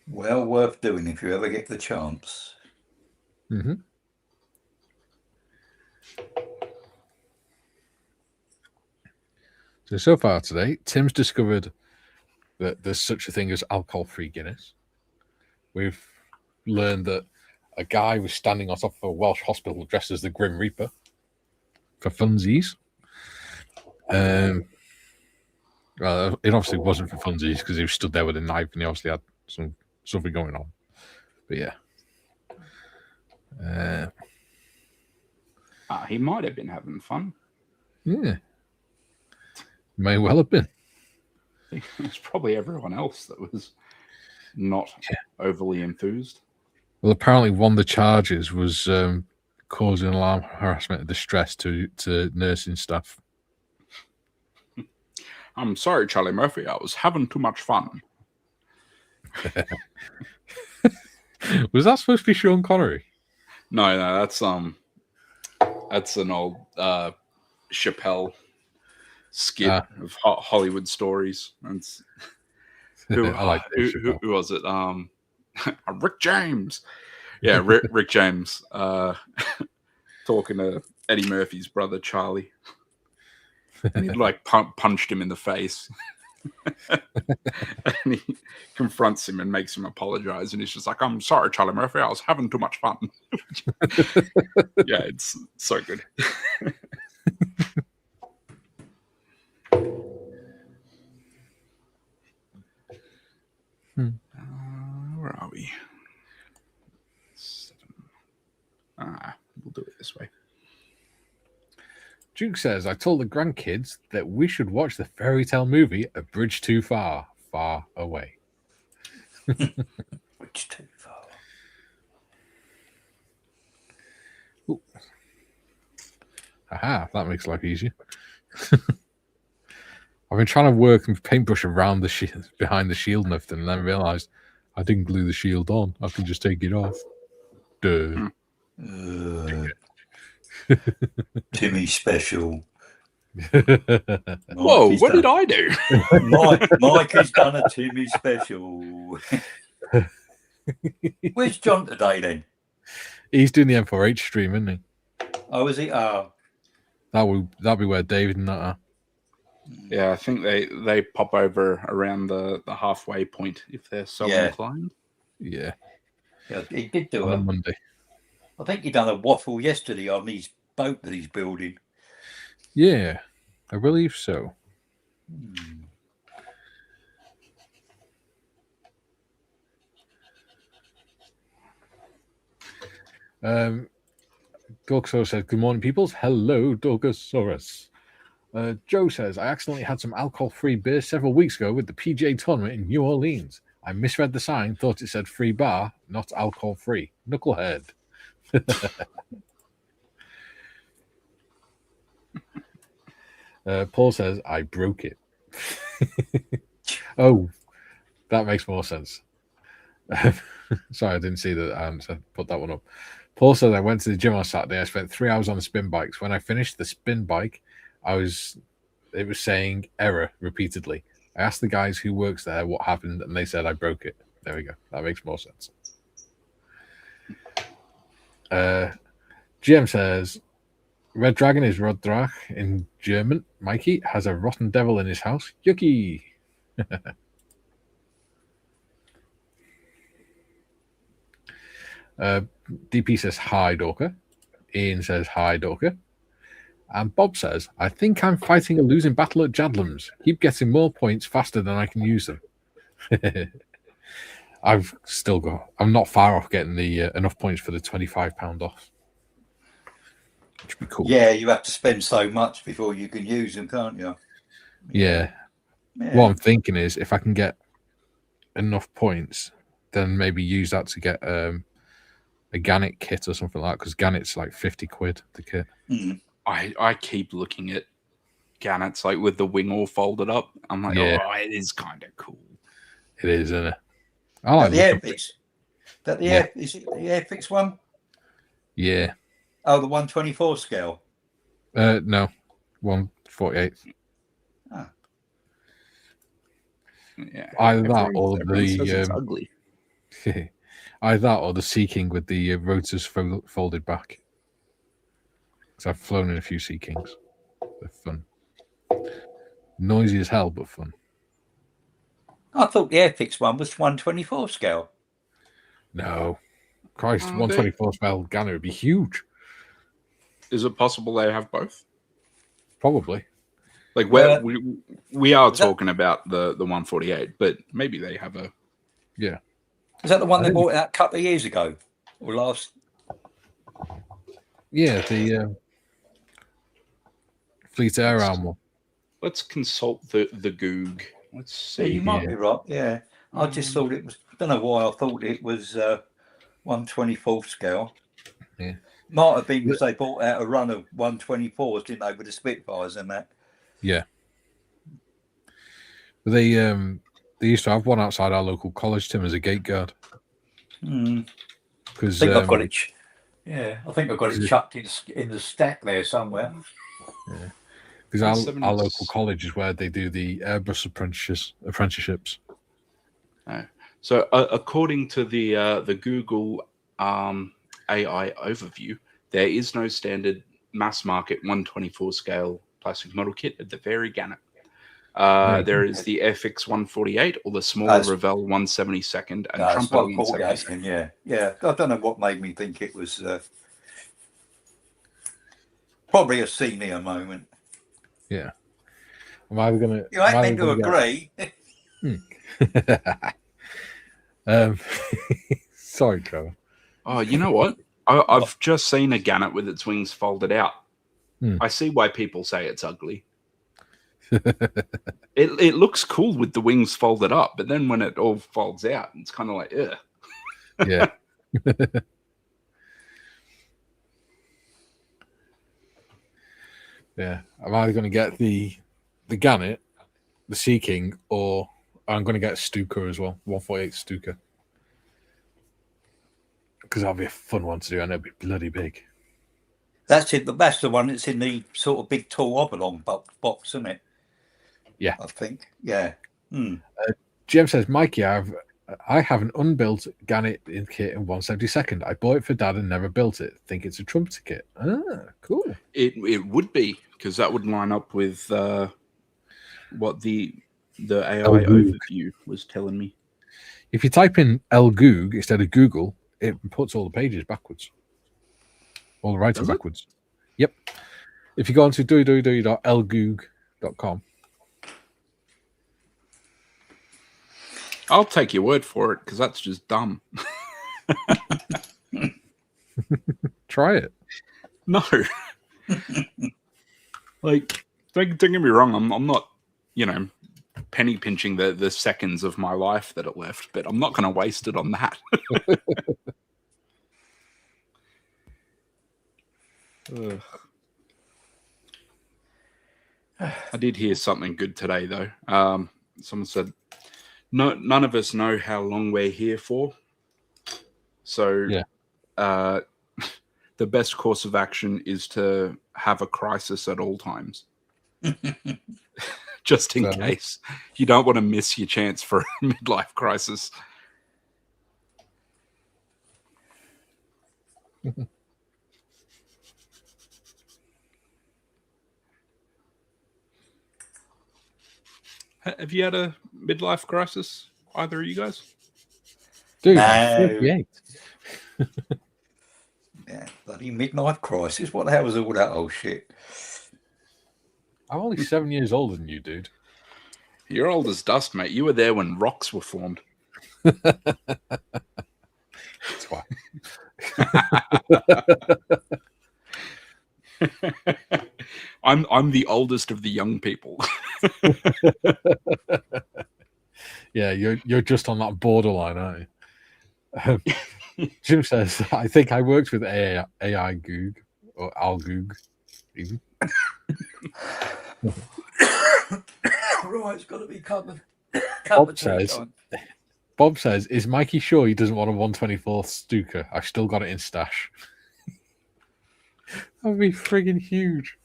Well worth doing if you ever get the chance. So far today, Tim's discovered that there's such a thing as alcohol-free Guinness. We've learned that a guy was standing on top of a Welsh hospital dressed as the Grim Reaper for funsies. Well, it obviously wasn't for funsies because he was stood there with a knife and he obviously had something going on. But yeah. He might have been having fun. Yeah. May well have been. It's probably everyone else that was not overly enthused. Well, apparently one of the charges was causing alarm, harassment, and distress to nursing staff. I'm sorry, Charlie Murphy. I was having too much fun. Was that supposed to be Sean Connery? No, that's an old Chappelle skit of Hollywood stories. Who was it? Rick James. Yeah, Rick James talking to Eddie Murphy's brother Charlie. And he like punched him in the face. And he confronts him and makes him apologize. And he's just like, I'm sorry, Charlie Murphy. I was having too much fun. Yeah, it's so good. Where are we? 7. We'll do it this way. Duke says, I told the grandkids that we should watch the fairy tale movie A Bridge Too Far, Far Away. Bridge Too Far. Ooh. Aha, that makes life easier. been trying to work and paintbrush around the behind the shield and everything, and then realised I didn't glue the shield on. I can just take it off. Duh. Timmy special. Whoa, what did I do? Mike has done a Timmy special. Where's John today then? He's doing the M4H stream, isn't he? Oh, is he? Oh. That'll be where David and that are. Yeah, I think they pop over around the halfway point if they're so inclined. Yeah. Yeah, he did do on a Monday. I think he done a waffle yesterday on his boat that he's building. Yeah, I believe so. Dorkosaurus said, "Good morning, peoples." Hello, Dorkosaurus. Joe says, "I accidentally had some alcohol-free beer several weeks ago with the PGA tournament in New Orleans. I misread the sign, thought it said free bar, not alcohol-free. Knucklehead." Paul says, "I broke it." Oh, that makes more sense. Sorry, I didn't see that. I put that one up. Paul says, "I went to the gym on Saturday. I spent 3 hours on the spin bikes. When I finished the spin bike, it was saying error repeatedly. I asked the guys who works there what happened, and they said I broke it." There we go. That makes more sense. GM says, "Red Dragon is Roddrach in German. Mikey has a rotten devil in his house. Yucky." DP says, "Hi, Dorker." Ian says, "Hi, Dorker." And Bob says, "I think I'm fighting a losing battle at Jadlams. Keep getting more points faster than I can use them." I'm not far off getting the enough points for the £25 off. Which would be cool. Yeah, you have to spend so much before you can use them, can't you? Yeah. What I'm thinking is if I can get enough points, then maybe use that to get a Gannett kit or something like that, because Gannett's like 50 quid, the kit. I keep looking at Gannett's like with the wing all folded up. I'm like, oh, it is kind of cool. It is, isn't it? I like the Airfix. Is it the Airfix one? Yeah. Oh, the 124 scale? No, 148. Ah. Yeah. Either that or it's ugly. Either that or the Sea King with the rotors folded back. Because I've flown in a few Sea Kings. They're fun. Noisy as hell, but fun. I thought the Airfix one was 124 scale. No. Christ, 124 scale Gunner would be huge. Is it possible they have both? Probably. Like we are talking about the 148, but maybe they have a. Yeah. Is that the one they bought out a couple of years ago or last? Yeah, the Fleet Air Arm one. Let's consult the Goog. Let's see. Yeah, you might be right. Yeah, I just thought it was. I don't know why I thought it was 124 scale. Yeah. Might have been because they bought out a run of 124s, didn't they, with the Spitfires and that. Yeah. But they used to have one outside our local college, Tim, as a gate guard. Because I think I've got it. Yeah, I think I've got it chucked in the stack there somewhere. Yeah. Because our local college is where they do the Airbus apprenticeships. Oh. So according to the Google AI overview, there is no standard mass market 124 scale plastic model kit at the very Gannett. There is the FX 148 or the smaller Revell 172nd and Trumpet 172nd. Yeah. I don't know what made me think it was probably a senior moment. Yeah. Am I gonna? You ain't meant to agree. Sorry, Trevor. Oh, you know what? I've just seen a Gannett with its wings folded out. I see why people say it's ugly. It looks cool with the wings folded up, but then when it all folds out, it's kind of like, ugh. Yeah. Yeah. I'm either going to get the Gannett the Sea King, or I'm going to get a Stuka as well, 148 Stuka. Because that'll be a fun one to do, and it'll be bloody big. That's it. That's the one that's in the sort of big tall oblong box, isn't it? Yeah, I think. Yeah. Jim says, Mikey, I have an unbuilt Gannet in kit in 1/72. I bought it for Dad and never built it. Think it's a trumpeter kit. Ah, cool. It would be, because that would line up with what the AI overview was telling me. If you type in LGoog instead of Google, it puts all the pages backwards. All the writing backwards. Yep. If you go on to www.lgoog.com. I'll take your word for it, because that's just dumb. Try it. No. Like, don't get me wrong, I'm not, penny pinching the seconds of my life that it left, but I'm not going to waste it on that. I did hear something good today, though. Someone said, "No, none of us know how long we're here for. So, the best course of action is to have a crisis at all times, just in case. You don't want to miss your chance for a midlife crisis." Have you had a midlife crisis, either of you guys? Dude, No. I'm 38. Yeah, bloody midlife crisis. What the hell was all that old shit? I'm only 7 years older than you, dude. You're old as dust, mate. You were there when rocks were formed. That's why. I'm the oldest of the young people. Yeah, you're just on that borderline, aren't you? Jim says, I think I worked with AI Goog or Algoog even. Right, it's got to be covered. Bob says, is Mikey sure he doesn't want a 1/24 Stuka? I've still got it in stash. That would be friggin' huge.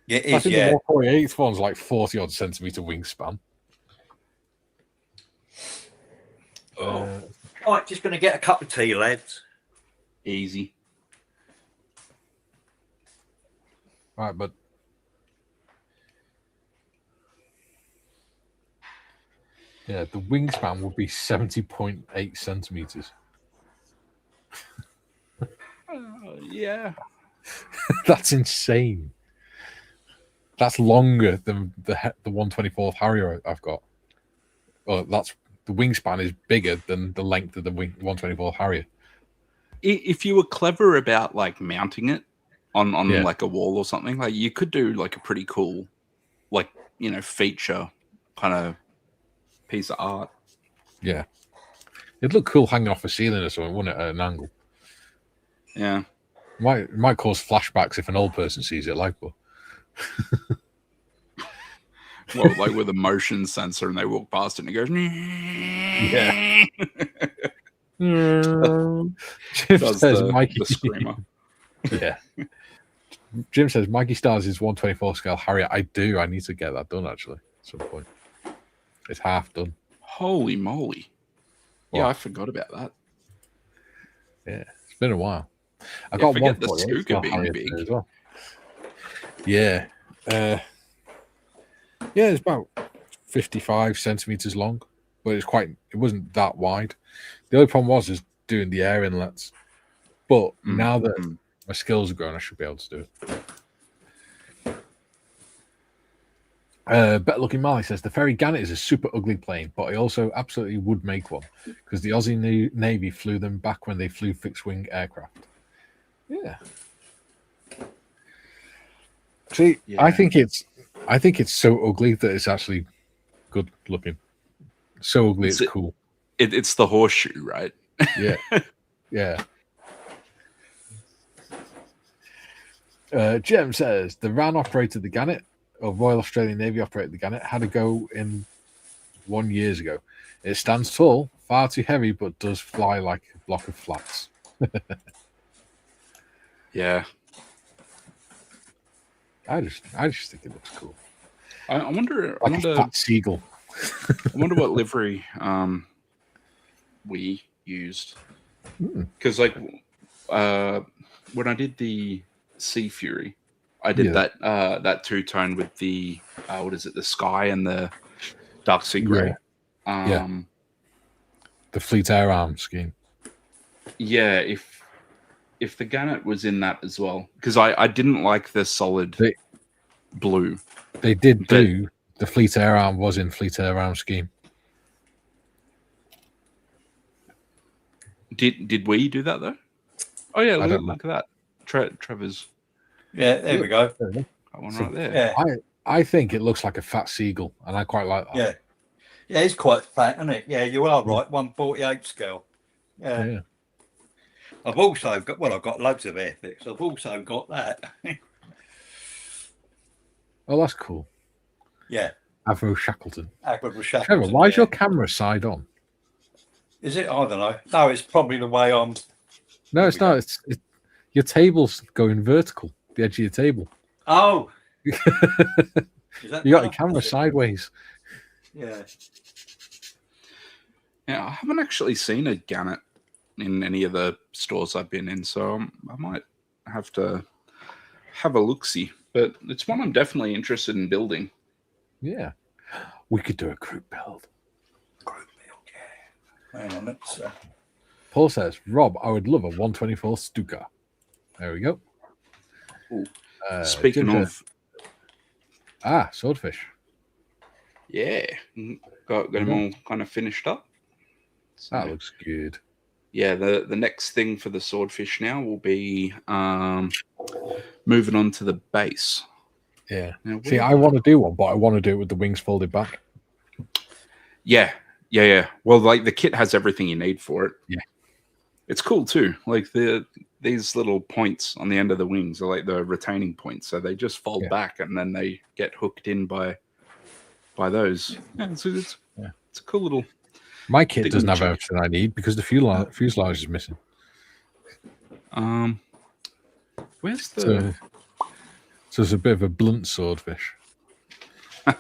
Yeah, it is, I think the 1/48 one's like 40 odd centimeter wingspan. Right, just going to get a cup of tea, lads. Easy. Right, but yeah, the wingspan would be 70.8 centimeters. Yeah. That's insane. That's longer than the 1/24 Harrier I've got. Well, that's the wingspan is bigger than the length of the 1/24 Harrier. If you were clever about like mounting it on like a wall or something, like you could do like a pretty cool, like, feature kind of piece of art. Yeah, it'd look cool hanging off a ceiling or something, wouldn't it, at an angle? Yeah. It might cause flashbacks if an old person sees it, like, but well, like with a motion sensor, and they walk past it and it goes, yeah. Jim does says, the Mikey, screamer. Yeah. Jim says, Mikey Stars is 1/24 scale Harrier. I do. I need to get that done, actually, at some point. It's half done. Holy moly. What? Yeah, I forgot about that. Yeah, it's been a while. I got one the Stuka being big as well. Yeah. Yeah, it's about 55 centimeters long, but it wasn't that wide. The only problem was doing the air inlets. But now that my skills are growing, I should be able to do it. Better Looking Marley says, the Ferry Gannet is a super ugly plane, but I also absolutely would make one because the Aussie Navy flew them back when they flew fixed-wing aircraft. Yeah. See, yeah. I think it's so ugly that it's actually good looking. So ugly, it's cool. It's the horseshoe, right? Yeah. Yeah. Jem says, the RAN operated the Gannet, or Royal Australian Navy operated the Gannet, had a go in 1 years ago. It stands tall, far too heavy, but does fly like a block of flats. Yeah. I just think it looks cool. I wonder. Like a fat seagull. I wonder what livery we used, because like when I did the Sea Fury, I did that two-tone with the what is it, the sky and the dark sea grey. The Fleet Air Arm scheme. Yeah, if the Gannet was in that as well, because I didn't like the solid blue. They did do the Fleet Air Arm was in Fleet Air Arm scheme. Did we do that though? Oh yeah, look at that. Trevor's. Yeah, there we go. That one right there. Yeah. I think it looks like a fat seagull, and I quite like that. Yeah. Yeah, it's quite fat, isn't it? Yeah, you are right. 1/48 scale. Yeah. I've also got, I've got loads of airfix. I've also got that. Oh, that's cool. Yeah. Avro Shackleton. Trevor, why is your camera side on? Is it? I don't know. No, it's probably the way I'm. No, it's not. It's your table's going vertical. The edge of your table. Oh. You got your camera sideways. Yeah. Yeah, I haven't actually seen a Gannet in any of the stores I've been in, so I might have to have a look-see. But it's one I'm definitely interested in building. Yeah. We could do a group build. Yeah. Hang on, Paul says, Rob, I would love a 124 Stuka. There we go. Speaking of... swordfish. Yeah. Got them all kind of finished up. So, that looks good. Yeah, the next thing for the swordfish now will be moving on to the base. Yeah. See, I want to do one, but I want to do it with the wings folded back. Yeah. Well, like the kit has everything you need for it. Yeah. It's cool too. Like these little points on the end of the wings are like the retaining points, so they just fold back and then they get hooked in by those. Yeah, it's a cool little. My kit doesn't have everything I need because the fuselage is missing. Where's the? So it's a bit of a blunt swordfish. I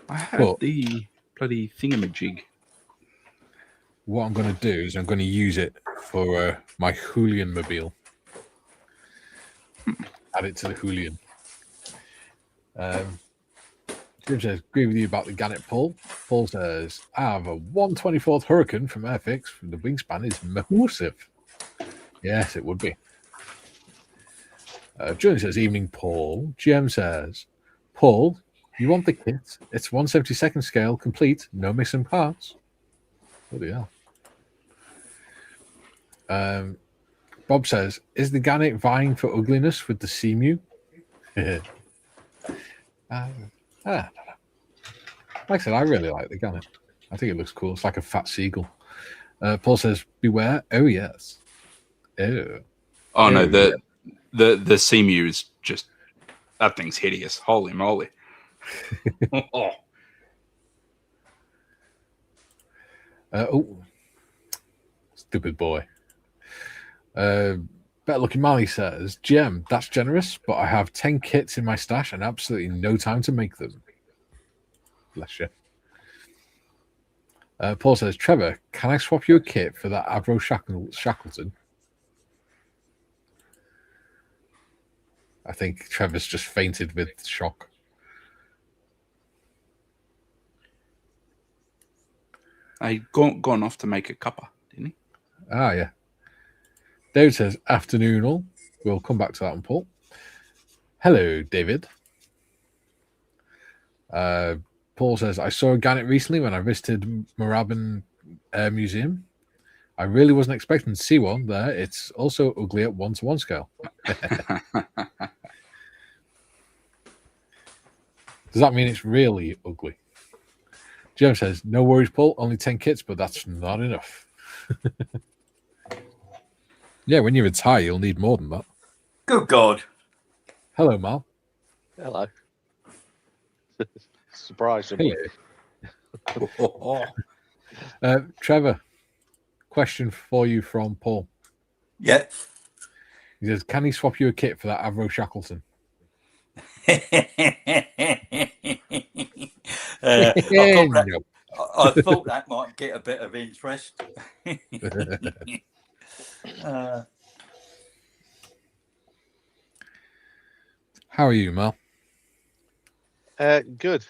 have the bloody thingamajig. What I'm going to do is I'm going to use it for my Julian mobile. Add it to the Julian. Jim says, agree with you about the Gannet Paul. Paul says, I have a 124th Hurricane from Airfix. The wingspan is massive. Yes, it would be. Julian says, evening, Paul. GM says, Paul, you want the kit? It's 1/72 scale, complete, no missing parts. Bloody hell. Bob says, is the Gannet vying for ugliness with the Seamew? I don't know. Like I said, I really like the Gannet. I think it looks cool. It's like a fat seagull. Paul says, beware. Oh, yes. Oh, no, the Seamew is just, that thing's hideous. Holy moly. Stupid boy. Better Looking Mally says, Gem, that's generous, but I have 10 kits in my stash and absolutely no time to make them. Bless you. Paul says, Trevor, can I swap you a kit for that Avro Shackleton? I think Trevor's just fainted with shock. He gone off to make a cuppa, didn't he? Ah, yeah. David says, afternoon all. We'll come back to that one, Paul. Hello, David. Paul says, I saw a Gannet recently when I visited Moorabbin Museum. I really wasn't expecting to see one there. It's also ugly at 1:1 scale. Does that mean it's really ugly? James says, no worries, Paul. Only 10 kits, but that's not enough. Yeah, when you retire, you'll need more than that. Good God. Hello, Mal. Hello. Surprisingly. Trevor, question for you from Paul. Yeah. He says, can he swap you a kit for that Avro Shackleton? I thought that might get a bit of interest. How are you, Mel? Good.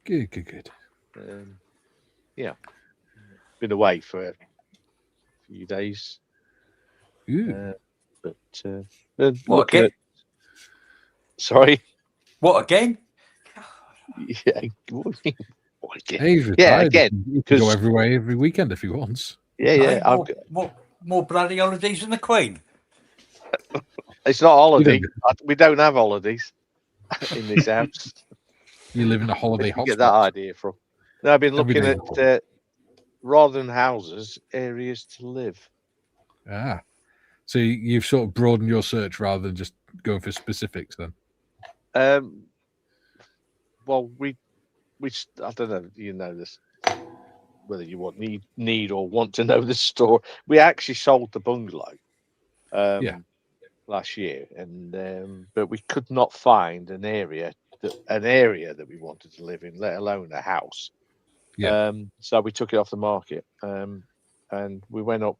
Good. Yeah. Been away for a few days. But what again? Sorry. What again? Yeah. What again? Hey, he's retired. Yeah, again. He can go every weekend if he wants. Yeah. More bloody holidays than the Queen. It's not holiday. We don't have holidays in this house. You live in a holiday hotspot. Get that idea from? No, I've been looking at rather than houses, areas to live. So you've sort of broadened your search rather than just going for specifics then? Well, we I don't know, you know this, whether you need or want to know the story. We actually sold the bungalow last year, and but we could not find an area that we wanted to live in, let alone a house. So we took it off the market, and we went up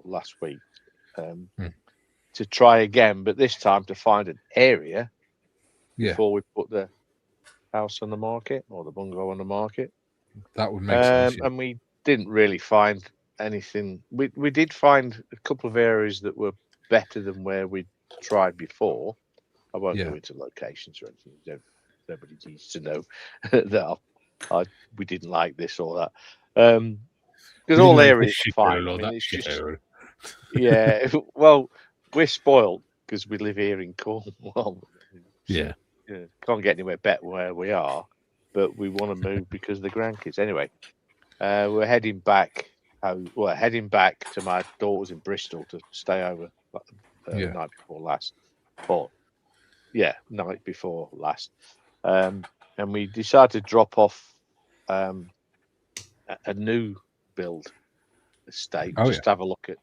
last week to try again, but this time to find an area before we put the house on the market or the bungalow on the market. That would make sense. And we didn't really find anything. We did find a couple of areas that were better than where we tried before. I won't go into locations or anything. Nobody needs to know that we didn't like this or that. Because all areas are fine. I mean, it's just well, we're spoiled because we live here in Cornwall. Can't get anywhere better where we are, but we want to move because of the grandkids. Anyway, we're heading back to my daughter's in Bristol to stay over the night before last. Night before last. And we decided to drop off a new build estate, to have a look at.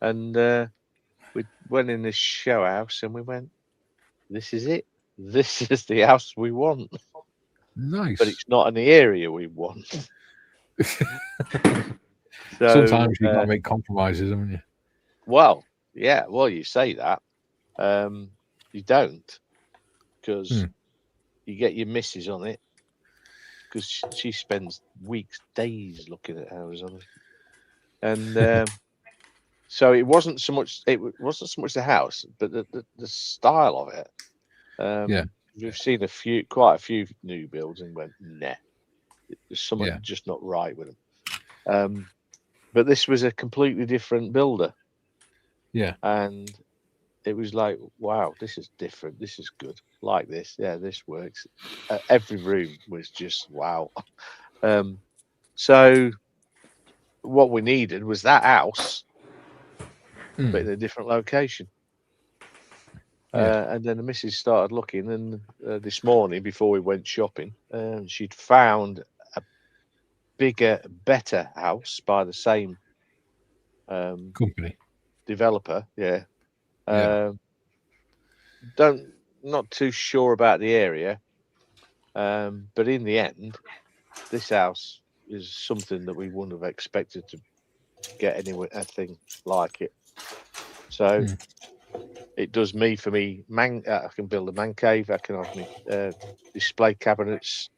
And we went in this show house and we went, this is it. This is the house we want. Nice. But it's not in the area we want. So, sometimes you've got to make compromises, haven't you? Well, yeah. Well, you say that. You don't, because you get your missus on it, because she spends weeks, days looking at houses on it. And so it wasn't so much the house, but the style of it. We've seen quite a few new builds and went, nah, there's something just not right with them. But this was a completely different builder. Yeah. And it was like, wow, this is different. This is good. Like this. Yeah, this works. Every room was just wow. So what we needed was that house, but in a different location. And then the missus started looking, and this morning before we went shopping, she'd found a bigger, better house by the same company developer. Not too sure about the area, but in the end, this house is something that we wouldn't have expected to get anything like it. So it does for me. I can build a man cave. I can have me display cabinets.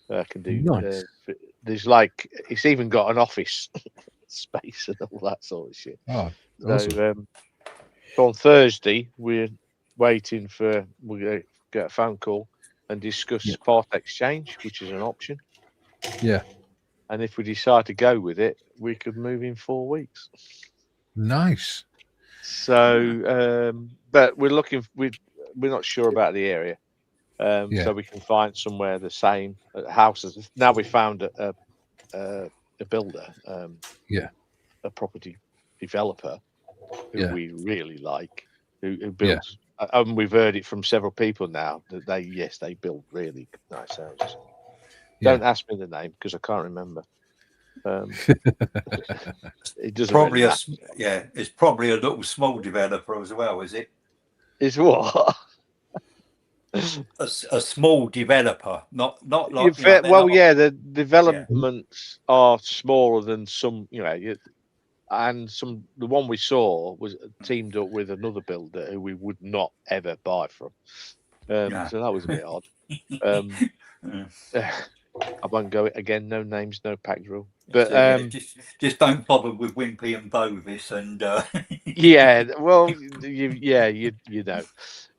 I can do. Nice. There's it's even got an office space and all that sort of shit. Oh, awesome. So on Thursday we're waiting we're going to get a phone call and discuss part exchange, which is an option. Yeah. And if we decide to go with it, we could move in 4 weeks. Nice. So, but we're not sure about the area. So we can find somewhere the same houses. Now we found a builder, a property developer who we really like, who builds. And we've heard it from several people now that they build really nice houses. Don't ask me the name because I can't remember. It doesn't probably really matter. it's probably a little small developer as well, is it? Is what? A small developer, not like the developments are smaller than some, and the one we saw was teamed up with another builder who we would not ever buy from. So that was a bit odd. I won't go again. No names, no pack drill. But just don't bother with Wimpy and Bovis and. Yeah, well, you know.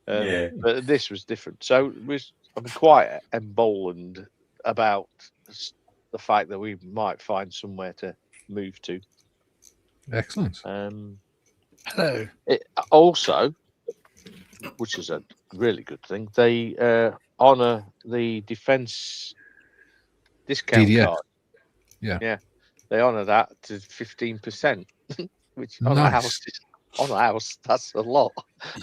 But this was different. So I'm quite emboldened about the fact that we might find somewhere to move to. Excellent. Hello. Also, which is a really good thing, they honour the defence discount DDS. card. Yeah. They honour that to 15%, which on a house, that's a lot.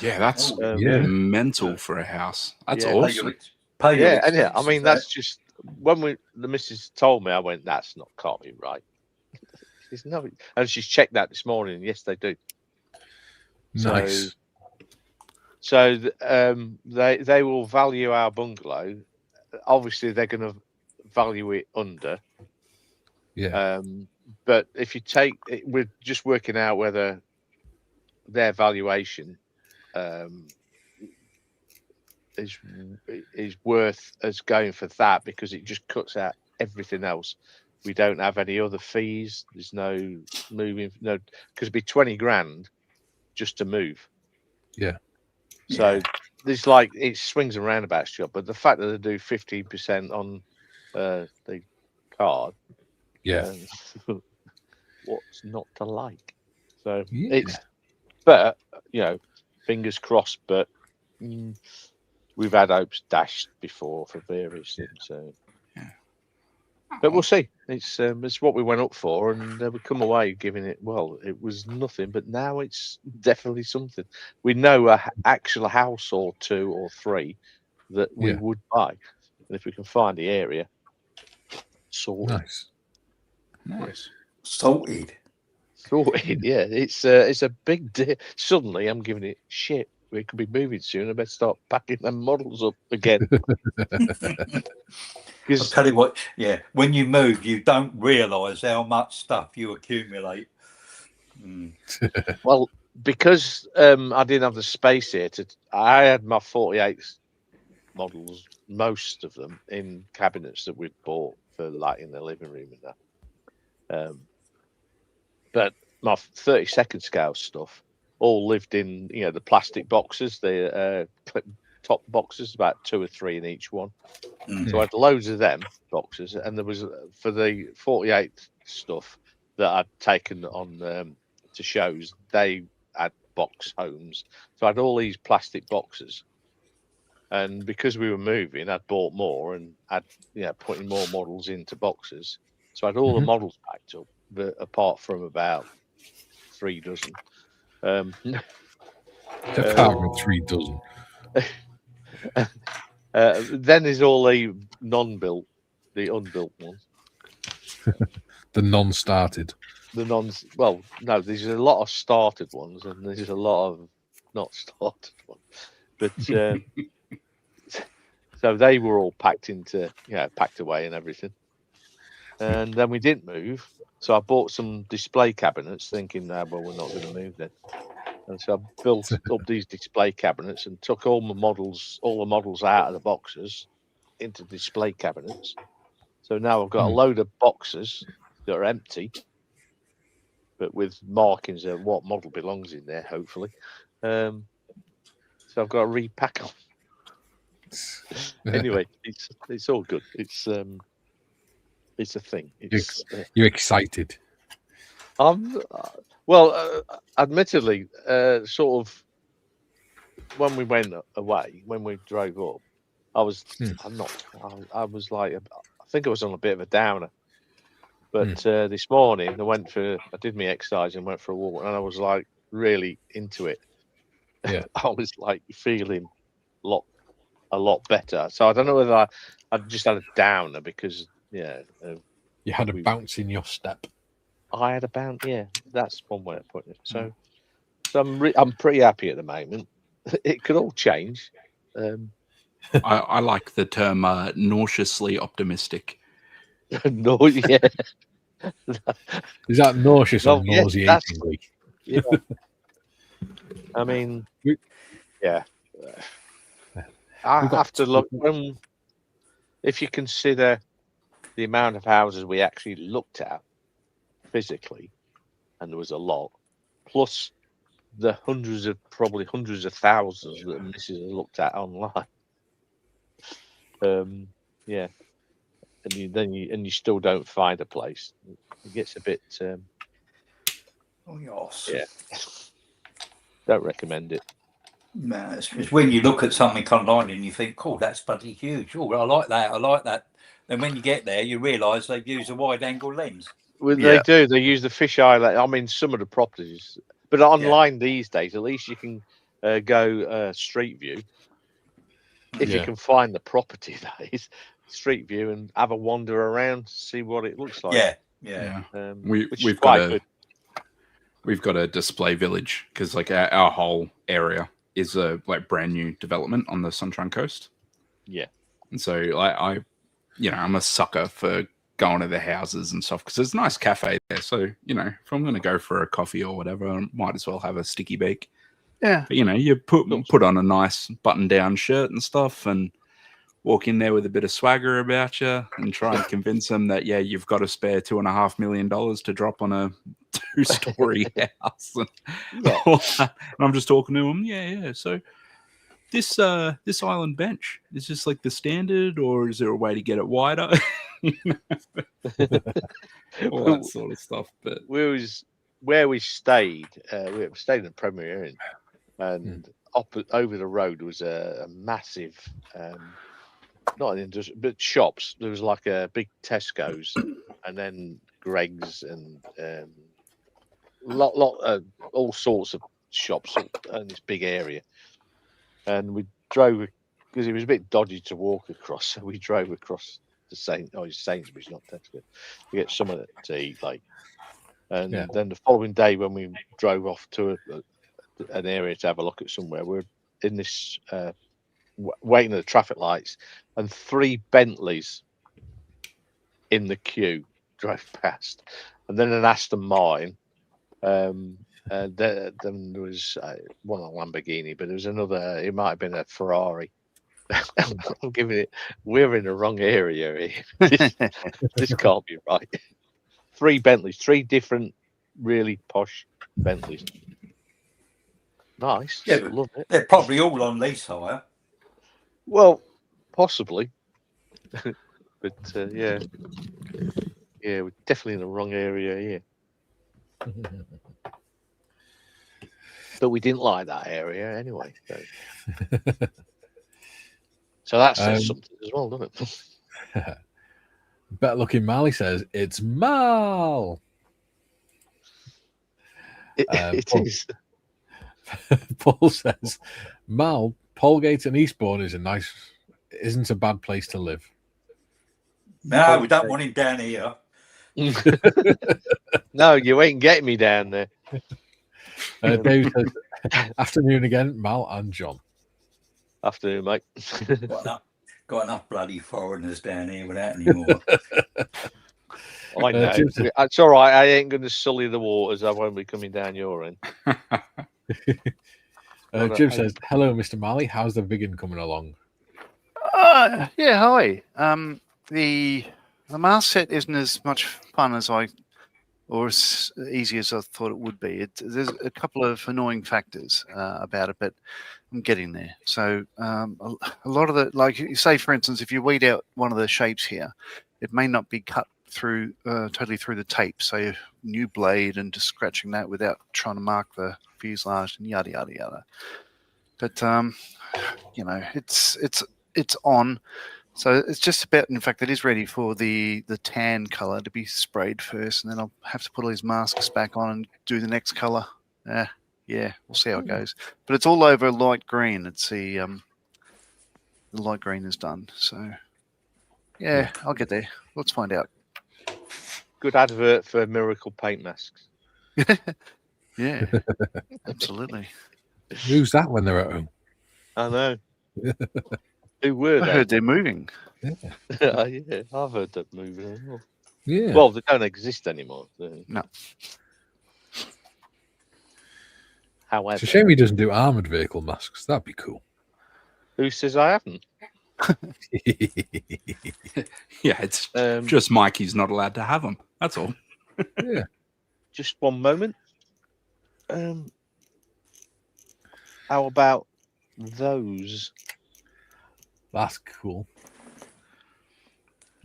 Yeah, that's mental for a house. That's awesome. I mean, that's just when the missus told me, I went, "That's not can't be right." There's no, and she's checked that this morning. And yes, they do. Nice. So they will value our bungalow. Obviously, they're going to value it under. Yeah. But if you take it, we're just working out whether their valuation is worth us going for that, because it just cuts out everything else. We don't have any other fees. There's no moving, because it'd be 20 grand just to move. Yeah. So there's like, it swings and roundabouts job, but the fact that they do 15% on the card, what's not to like? So but fingers crossed. But we've had hopes dashed before for various things. So but we'll see. It's what we went up for, and we come away giving it. Well, it was nothing, but now it's definitely something. We know a actual house or two or three that we would buy, and if we can find the area, sorted. Nice. Sorted. Yeah, it's a big deal. Suddenly, I'm giving it shit. We could be moving soon. I better start packing them models up again. I'll tell you what, when you move, you don't realise how much stuff you accumulate. Well, because I didn't have the space here I had my 48 models, most of them in cabinets that we'd bought for like in the living room and that. But my 32nd scale stuff all lived in the plastic boxes, the top boxes, about 2 or 3 in each one. So I had loads of them boxes, and there was for the 48 stuff that I'd taken on to shows, they had box homes. So I had all these plastic boxes, and because we were moving, I'd bought more and I'd putting more models into boxes. So I had all the models packed up, but apart from about 3 dozen. Apart from 3 dozen. Then there's all the non-built, the unbuilt ones. The non-started. Well, no, there's a lot of started ones and there's a lot of not started ones. But so they were all packed away and everything. And then we didn't move. So I bought some display cabinets thinking, we're not going to move then. And so I built up these display cabinets and took all the models out of the boxes into display cabinets. So now I've got a load of boxes that are empty, but with markings of what model belongs in there, hopefully. So I've got to repack them. Anyway, it's all good. It's a thing. You're excited. Admittedly, sort of when we went away, when we drove up, I was like, I think I was on a bit of a downer. But this morning, I did my exercise and went for a walk, and I was like really into it. Yeah, I was like feeling a lot better. So I don't know whether I just had a downer because Yeah. You had a bounce in your step. I had a bounce. Yeah, that's one way of putting it. So I'm pretty happy at the moment. It could all change. I like the term nauseously optimistic. No, yeah. Is that nauseous or nauseatingly? Yeah. I mean, yeah. I have to look if you consider the amount of houses we actually looked at physically, and there was a lot, plus the probably hundreds of thousands that Mrs. has looked at online. Yeah, and you still don't find a place. It gets a bit. Yeah, don't recommend it. No, it's when you look at something online and you think, "Oh, that's bloody huge. Oh, I like that. I like that." And when you get there, you realise they've used a wide-angle lens. Well, they do. They use the fisheye. I mean, some of the properties, but online these days, at least you can go Street View if you can find the property. That is Street View, and have a wander around, see what it looks like. Yeah. We've got a display village because like our whole area is a like brand new development on the Sunshine Coast. Yeah, and so I'm a sucker for going to the houses and stuff because there's a nice cafe there. So if I'm going to go for a coffee or whatever, I might as well have a sticky beak. Yeah, but you put on a nice button-down shirt and stuff and walk in there with a bit of swagger about you and try and convince them that you've got a spare $2.5 million to drop on a 2-story house. And I'm just talking to them. So this island bench is just like the standard, or is there a way to get it wider? All that sort of stuff. But where we stayed, we stayed in the Premier Inn, and over the road was a massive. Not an industry, but shops. There was like a big Tesco's, and then Greg's, and all sorts of shops in this big area. And we drove because it was a bit dodgy to walk across, so we drove across to Sainsbury's, not Tesco, to get some of it to eat. Then the following day, when we drove off to an area to have a look at somewhere, we're in this. Waiting at the traffic lights, and 3 Bentleys in the queue drove past, and then an Aston Martin. Then there was one a Lamborghini, but there was another. It might have been a Ferrari. I'm giving it. We're in the wrong area here. This can't be right. 3 Bentleys, 3 different, really posh Bentleys. Nice. Yeah, love it. They're probably all on lease hire. Well, possibly, but we're definitely in the wrong area here. But we didn't like that area anyway. So that says something as well, doesn't it? Better looking Marley says it's Mal. It is. Paul says Mal, Polgate and Eastbourne isn't a bad place to live. No, we don't want him down here. No, you ain't getting me down there. Dave says, afternoon again, Mal and John. Afternoon, mate. Got enough bloody foreigners down here without any more. I know. It's all right. I ain't going to sully the waters. I won't be coming down your end. Jim says, hello, Mr. Marley. How's the vegan coming along? Yeah, hi. The mask set isn't as much fun as or as easy as I thought it would be. There's a couple of annoying factors about it, but I'm getting there. So a lot of like you say, for instance, if you weed out one of the shapes here, it may not be cut through totally through the tape. So new blade and just scratching that without trying to mark the fuselage and yada yada yada. But it's on. So it's just about, in fact, it is ready for the tan color to be sprayed first, and then I'll have to put all these masks back on and do the next color. Yeah, we'll see how it goes. But it's all over light green. It's the light green is done. So Yeah, I'll get there. Let's find out. Good advert for miracle paint masks. Yeah, absolutely. Who's that when they're at home? I know. Who were I they? heard they're moving. Yeah. Yeah, I've heard that movie as well. Yeah. Well, they don't exist anymore. No. However, It's a shame he doesn't do armored vehicle masks. That'd be cool. who says I haven't? Yeah, it's just Mikey's not allowed to have them. That's all. Yeah. Just one moment. How about those? That's cool.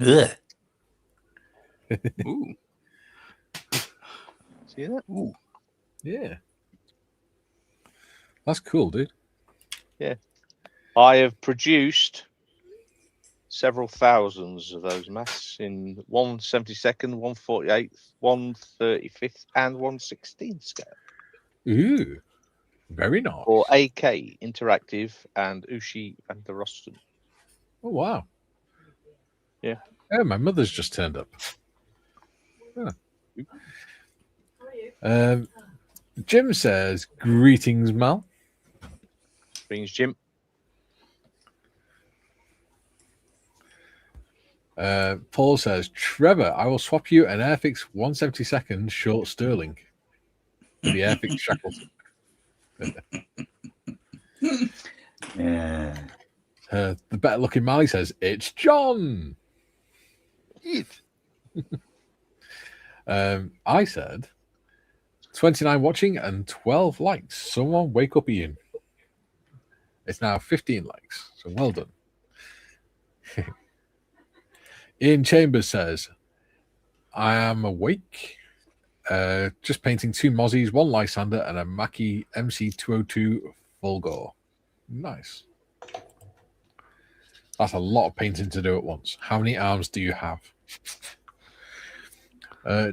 Ugh. Ooh. See that? Ooh. Yeah. That's cool, dude. Yeah. I have produced several thousands of those masks in 1/72nd, 1/48th, 1/35th, and 1/16 scale. Ooh. Very nice. For AK Interactive and Ushi and the Rosten. Oh, wow. Yeah. Oh, my mother's just turned up. Huh. Jim says, greetings, Mal. Greetings, Jim. Paul says, Trevor, I will swap you an Airfix 1/72nd short Sterling for the Airfix Shackleton. Yeah. The better looking Mally says, it's John. I said, 29 watching and 12 likes. Someone wake up Ian. It's now 15 likes, so well done. Ian Chambers says, I am awake. Just painting 2 Mozzies, 1 Lysander, and a Mackie MC202 Fulgore. Nice. That's a lot of painting to do at once. How many arms do you have?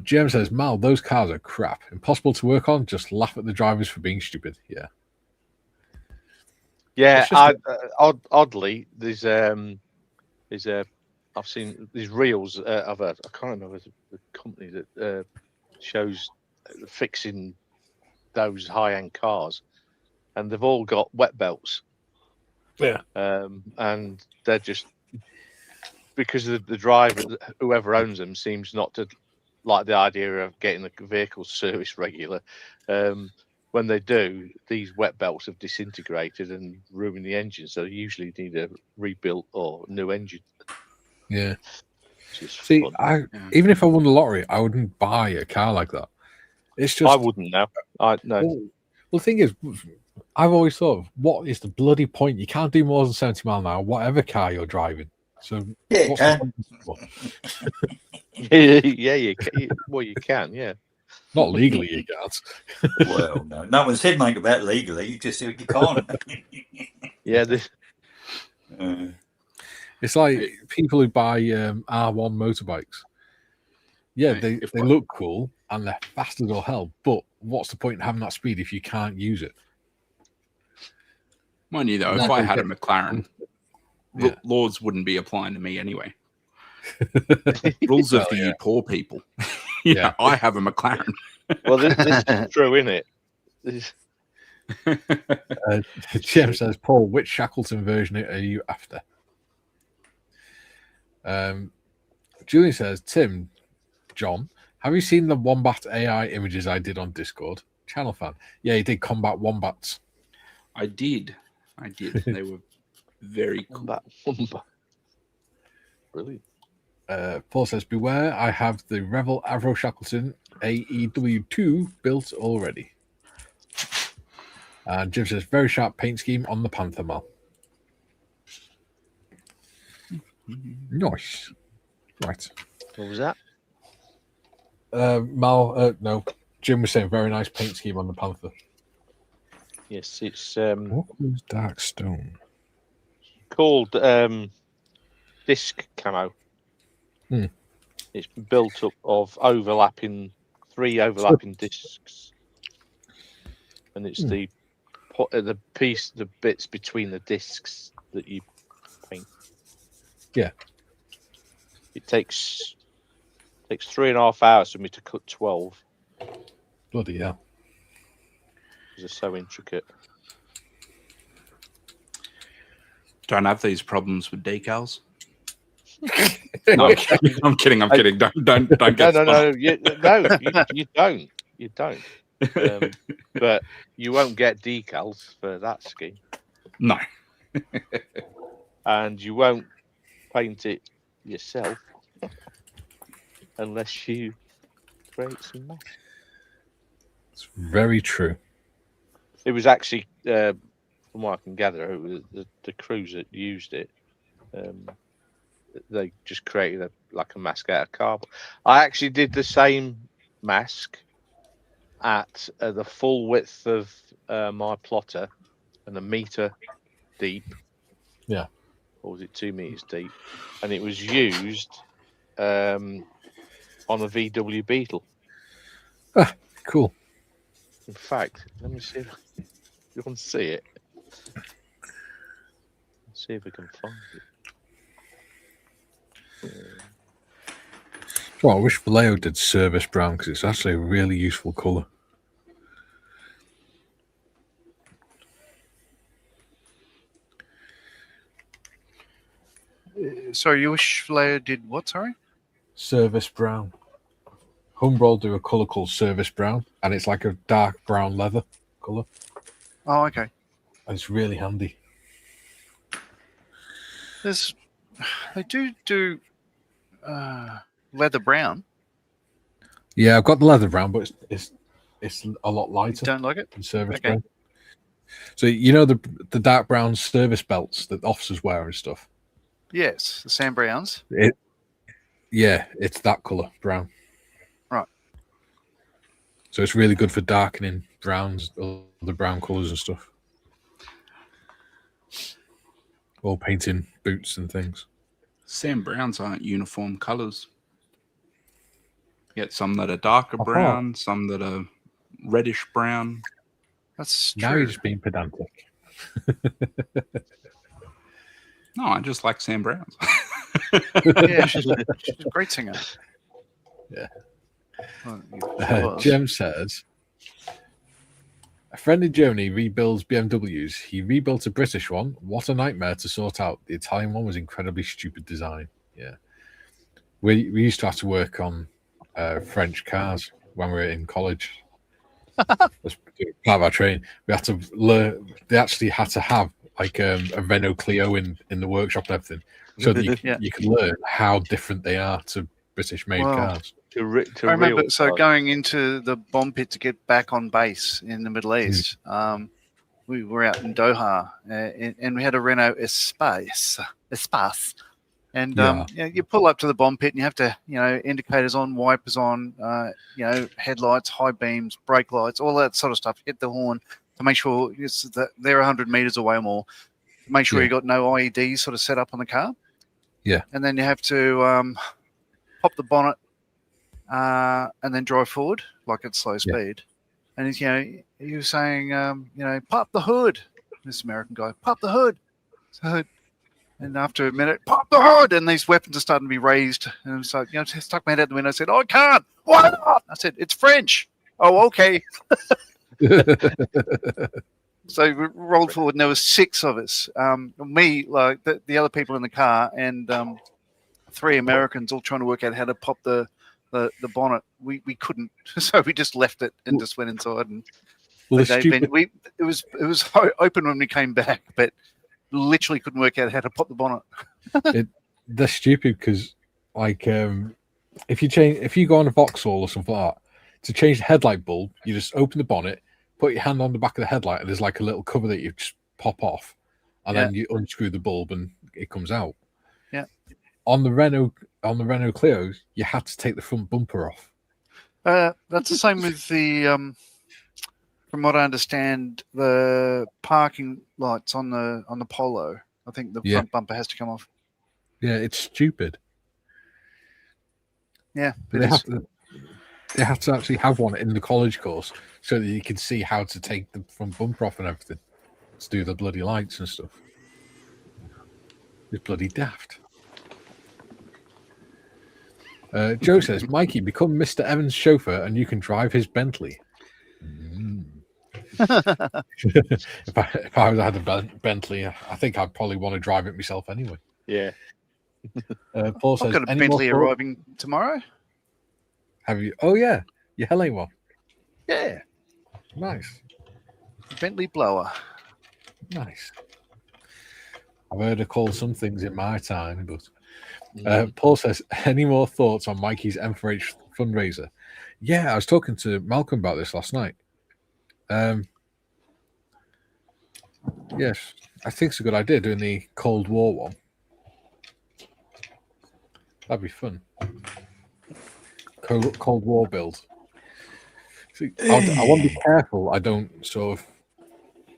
Jim says, Mal, those cars are crap. Impossible to work on. Just laugh at the drivers for being stupid. Yeah. Yeah, oddly, there's I've seen these reels of I can't remember the company that shows fixing those high-end cars, and they've all got wet belts. Yeah. And they're just because the driver, whoever owns them, seems not to like the idea of getting the vehicle serviced regular. When they do, these wet belts have disintegrated and ruined the engine, so they usually need a rebuilt or new engine. Yeah. See, even if I won the lottery, I wouldn't buy a car like that. It's just I wouldn't now. No. Well, the thing is, I've always thought, what is the bloody point? You can't do more than 70 miles an hour, whatever car you're driving. So, Yeah, what's the point? Yeah, you can. Well, you can, yeah. Not legally, you can't. Well, no one said anything about legally. You just said you can't. Yeah, it's like people who buy R1 motorbikes. Yeah, they look cool and they're fast as all hell, but what's the point in having that speed if you can't use it? Mind you, though, if I had a McLaren, laws wouldn't be applying to me anyway. Rules of the poor people. Yeah, I have a McLaren. Well, this is true, isn't it? Jim says, Paul, which Shackleton version are you after? Julie says, Tim, John, have you seen the Wombat AI images I did on Discord? Channel fan. Yeah, he did combat wombats. I did. They were very cool. Wombat. Brilliant. Paul says, beware, I have the Revel Avro Shackleton AEW2 built already. And Jim says, very sharp paint scheme on the Panther Mal. Nice. Right. What was that? No. Jim was saying very nice paint scheme on the Panther. Yes, it's what was Dark Stone? Called disc camo. It's built up of three overlapping discs, and it's the bits between the discs that you paint. Yeah. It takes 3.5 hours for me to cut 12 Bloody hell. because they're so intricate. Don't have these problems with decals. No, I'm kidding. I'm kidding. Don't get No. You don't. You don't. But you won't get decals for that scheme. No. And you won't paint it yourself unless you create some mess. It's very true. It was actually, from what I can gather, it was the crews that used it. They just created a mask out of cardboard. I actually did the same mask at the full width of my plotter and 1 meter deep. Yeah. Or was it 2 meters deep? And it was used on a VW Beetle. Ah, cool. In fact, let me see if you want to see it. Let's see if we can find it. Well, I wish Vallejo did service brown because it's actually a really useful colour. Sorry, you wish Vallejo did what? Sorry? Service brown. Humbrol do a colour called service brown, and it's like a dark brown leather colour. Oh, okay. And it's really handy. They do leather brown. Yeah, I've got the leather brown, but it's a lot lighter. You don't like it? Than service Okay. brown. So you know the dark brown service belts that officers wear and stuff. Yes, the Sam Browns. Yeah, it's that colour, brown. Right. So it's really good for darkening browns, other brown colours and stuff. Or painting boots and things. Sam Browns aren't uniform colours. You get some that are darker brown, some that are reddish brown. That's true. Now you're just being pedantic. No, I just like Sam Browns. Yeah, she's a great singer. Yeah. Well, Jem says, a friend in Germany rebuilds BMWs. He rebuilt a British one. What a nightmare to sort out. The Italian one was incredibly stupid design. Yeah. We used to have to work on French cars when we were in college. As part of our training, we had to learn. They actually had to have like a Renault Clio in the workshop and everything, so that you can learn how different they are to British-made cars. I remember. So going into the bomb pit to get back on base in the Middle East, we were out in Doha, and we had a Renault Espace. And you pull up to the bomb pit and you have to, indicators on, wipers on, headlights, high beams, brake lights, all that sort of stuff. Hit the horn to make sure that they're 100 meters away or more. Make sure you got no IEDs sort of set up on the car. Yeah. And then you have to pop the bonnet and then drive forward like at slow speed. And he was saying, pop the hood. This American guy, pop the hood. And after a minute, pop the hood, and these weapons are starting to be raised. And so, I stuck my head out the window. I said, I can't. Why not? I said, it's French. Oh, okay. So we rolled forward, and there was 6 of us. Me, like the other people in the car, and 3 Americans all trying to work out how to pop the bonnet. We couldn't, so we just left it and just went inside. And it was open when we came back, but literally couldn't work out how to pop the bonnet. They're stupid because, like, if you go on a Vauxhall or something like that, to change the headlight bulb, you just open the bonnet, put your hand on the back of the headlight, and there's like a little cover that you just pop off, and then you unscrew the bulb and it comes out. Yeah. On the Renault Clios, you had to take the front bumper off. That's the same with the. From what I understand, the parking lights on the Polo, I think the front bumper has to come off. Yeah, it's stupid. Yeah, they have to actually have one in the college course so that you can see how to take the front bumper off and everything to do the bloody lights and stuff. It's bloody daft. Joe says, Mikey, become Mr. Evans' chauffeur and you can drive his Bentley. If I had a Bentley, I think I'd probably want to drive it myself anyway. Yeah. Paul I've says, got a any Bentley more arriving tomorrow. Have you? Oh, yeah. You're helling one. Yeah, Nice. Bentley blower. Nice. I've heard her call some things in my time, but Paul says, any more thoughts on Mikey's M4H fundraiser? Yeah, I was talking to Malcolm about this last night. Yes, I think it's a good idea doing the Cold War one. That'd be fun. Cold War build. See, I want to be careful I don't sort of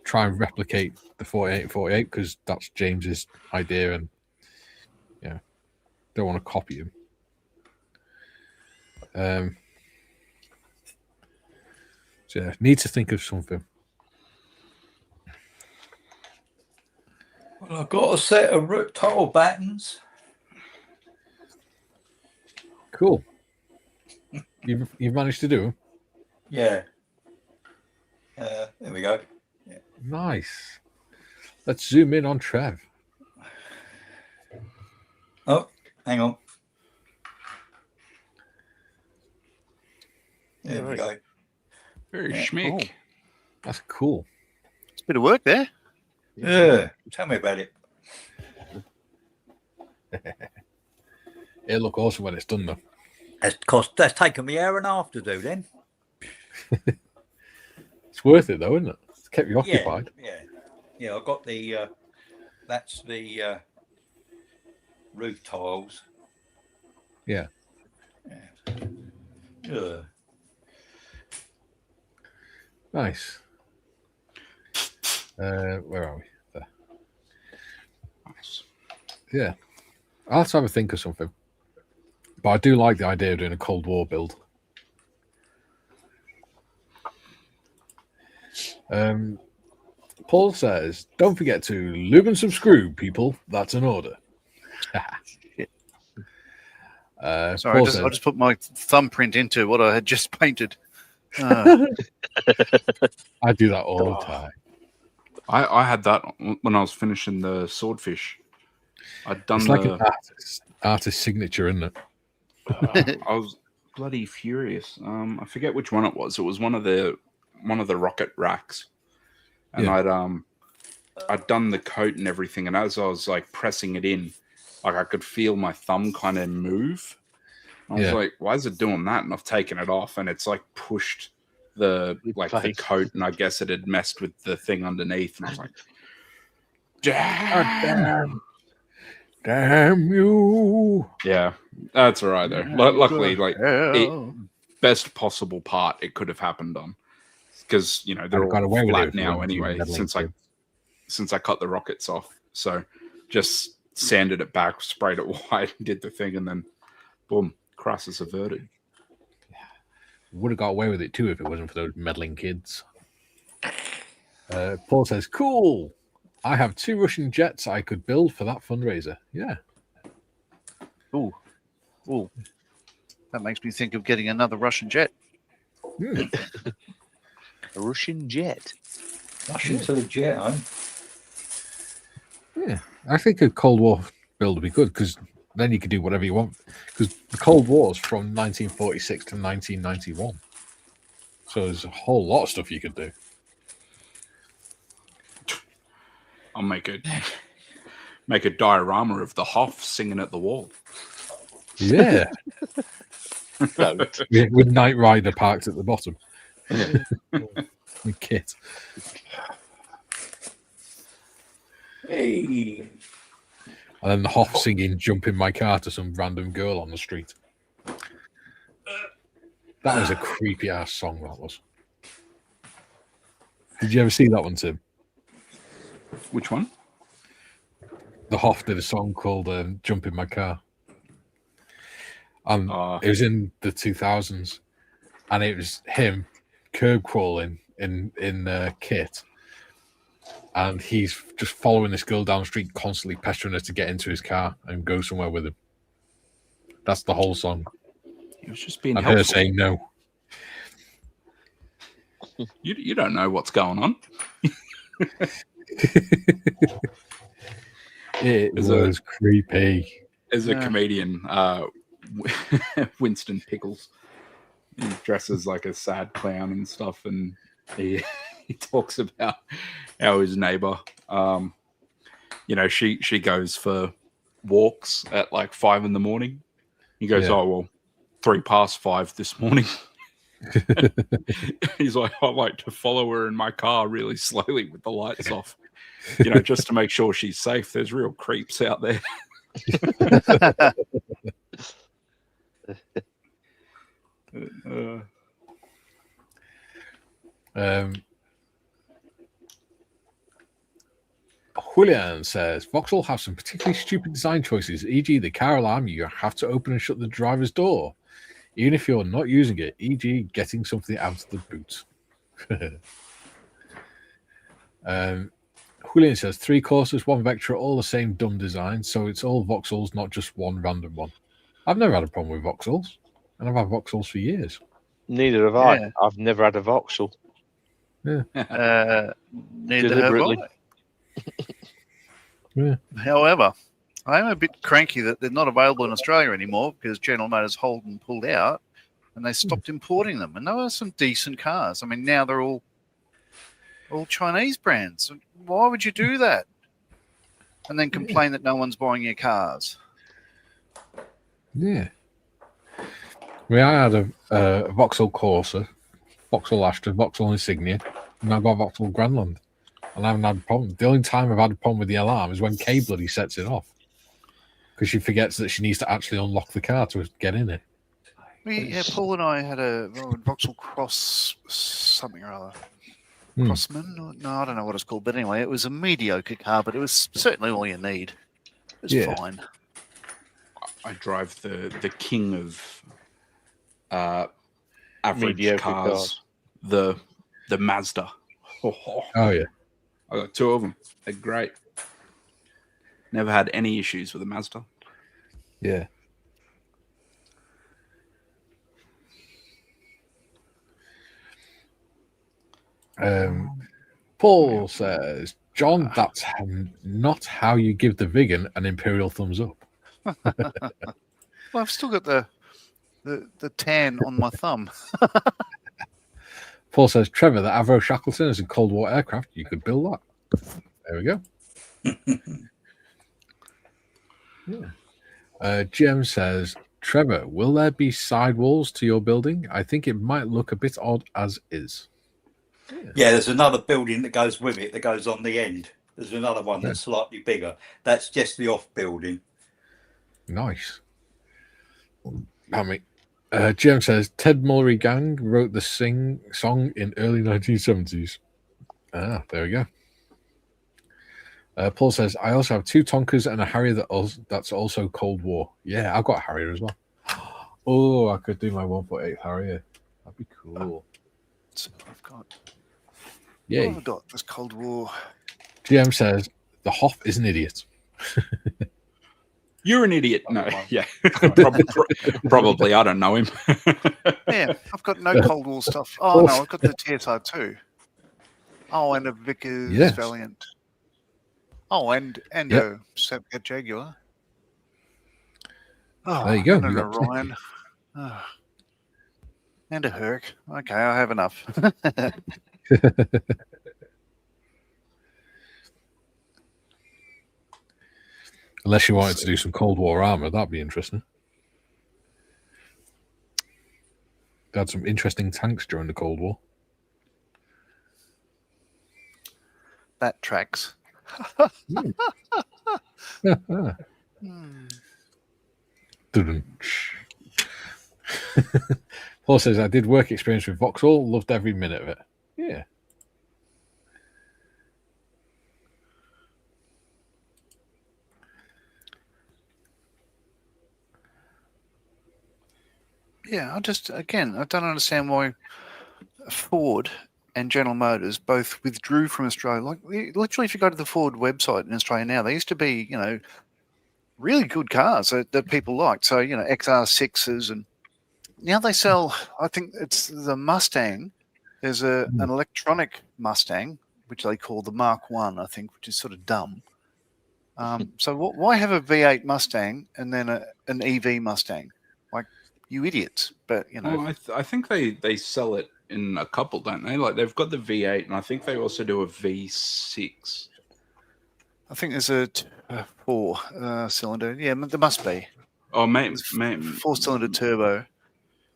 try and replicate the 48 because that's James's idea, and yeah, don't want to copy him. So yeah, need to think of something. Well, I've got a set of root tile battens. Cool. You've managed to do them? Yeah. There we go. Yeah. Nice. Let's zoom in on Trev. Oh, hang on. There we go. Very schmick. Cool. That's cool. It's a bit of work there. Yeah. Tell me about it. It'll look awesome when it's done, though. That's taken me an hour and a half to do then. It's worth it, though, isn't it? It's kept you occupied. Yeah. I've got the that's the roof tiles. Yeah. Yeah. Nice. Where are we? There. Nice. Yeah. I'll have to have a think of something. But I do like the idea of doing a Cold War build. Paul says, don't forget to lube and subscribe, people. That's an order. Sorry, I just put my thumbprint into what I had just painted. I do that all the time. I had that when I was finishing the swordfish. I'd done It's like an artist signature, isn't it? I was bloody furious. I forget which one it was. It was one of the rocket racks, and Yeah. I'd done the coat and everything. And as I was like pressing it in, like I could feel my thumb kind of move. I was like, "Why is it doing that?" And I've taken it off, and it's like pushed the coat, and I guess it had messed with the thing underneath. And I was like, Damn you! Yeah, that's all right though. Luckily, best possible part it could have happened on, because they're all flat now anyway. Since I cut the rockets off, so just sanded it back, sprayed it white, did the thing, and then boom, crisis averted. Would have got away with it too if it wasn't for those meddling kids. Paul says, "Cool. I have 2 Russian jets I could build for that fundraiser." Yeah. Ooh. That makes me think of getting another Russian jet. Mm. A Russian jet. Russian to the jet, huh? Yeah. I think a Cold War build would be good because then you could do whatever you want. Because the Cold War is from 1946 to 1991. So there's a whole lot of stuff you could do. I'll make a diorama of the Hoff singing at the wall. Yeah. With Knight Rider parked at the bottom. The kit. Hey. And then the Hoff singing "Jump in My Car" to some random girl on the street. That was a creepy ass song, that was. Did you ever see that one, Tim? Which one? The Hoff did a song called "Jump in My Car." And it was in the 2000s. And it was him curb crawling in kit. And he's just following this girl down the street, constantly pestering her to get into his car and go somewhere with him. That's the whole song. He was just being and helpful. her saying no. You don't know what's going on. It was creepy. As a comedian, Winston Pickles, he dresses like a sad clown and stuff, and he talks about how his neighbor, she goes for walks at like 5 a.m. He goes, 5:03 this morning. He's like, I like to follow her in my car really slowly with the lights off, just to make sure she's safe. There's real creeps out there. Julian says Vauxhall have some particularly stupid design choices, e.g. the car alarm, you have to open and shut the driver's door even if you're not using it, e.g. getting something out of the boot. Julian says 3 courses, 1 Vectra, all the same dumb design, so it's all Vauxhalls, not just one random one. I've never had a problem with Vauxhalls, and I've had Vauxhalls for years. Neither have I. I've never had a Vauxhall. Neither have I. However, I am a bit cranky that they're not available in Australia anymore because General Motors Holden pulled out and they stopped importing them. And there were some decent cars. I mean, now they're all Chinese brands. Why would you do that? And then complain that no one's buying your cars. Yeah. I mean, I had a Vauxhall Corsa, Vauxhall Astra, Vauxhall Insignia, and I've got Vauxhall Grandland. And I haven't had a problem. The only time I've had a problem with the alarm is when Kay bloody sets it off. Because she forgets that she needs to actually unlock the car to get in it. Paul and I had a Vauxhall Cross something or other. Crossman? No, I don't know what it's called. But anyway, it was a mediocre car, but it was certainly all you need. It was fine. I drive the king of average mediocre cars, the Mazda. Oh, yeah. I got 2 of them. They're great. Never had any issues with a Mazda. Yeah. Paul says, John, that's not how you give the vegan an imperial thumbs up. Well, I've still got the tan on my thumb. Paul says, Trevor, the Avro Shackleton is a Cold War aircraft. You could build that. There we go. Jim says, Trevor, will there be sidewalls to your building? I think it might look a bit odd as is. Yeah, there's another building that goes with it that goes on the end. There's another one that's slightly bigger. That's just the off building. Nice. I mean, Jim says, Ted Mullery Gang wrote the song in early 1970s. Ah, there we go. Paul says, I also have 2 Tonkers and a Harrier that's also Cold War. Yeah, I've got a Harrier as well. Oh, I could do my 1.8 Harrier. That'd be cool. So I've got. Yeah. I've got this Cold War. GM says, the Hoff is an idiot. You're an idiot. No, yeah. Probably. I don't know him. Yeah, I've got no Cold War stuff. Oh, no, I've got the TSR 2. Oh, and a Vickers Valiant. Oh, and a Sapcat Jaguar. Oh, there you go. And an Orion. Oh. And a Herc. Okay, I have enough. Unless you wanted to do some Cold War armor, that'd be interesting. They had some interesting tanks during the Cold War. That tracks. Paul says, I did work experience with Vauxhall, loved every minute of it. Yeah. Yeah, I don't understand why Ford and General Motors both withdrew from Australia. Like, literally, if you go to the Ford website in Australia now, they used to be, really good cars that people liked. So, XR6s and now they sell. I think it's the Mustang. There's an electronic Mustang, which they call the Mark One, I think, which is sort of dumb. So why have a V8 Mustang and then an EV Mustang? Like, you idiots! But you know, well, I think they sell it in a couple, don't they? Like they've got the V8, and I think they also do a V6. I think there's a 4-cylinder. Yeah, there must be. Oh, maybe 4-cylinder turbo.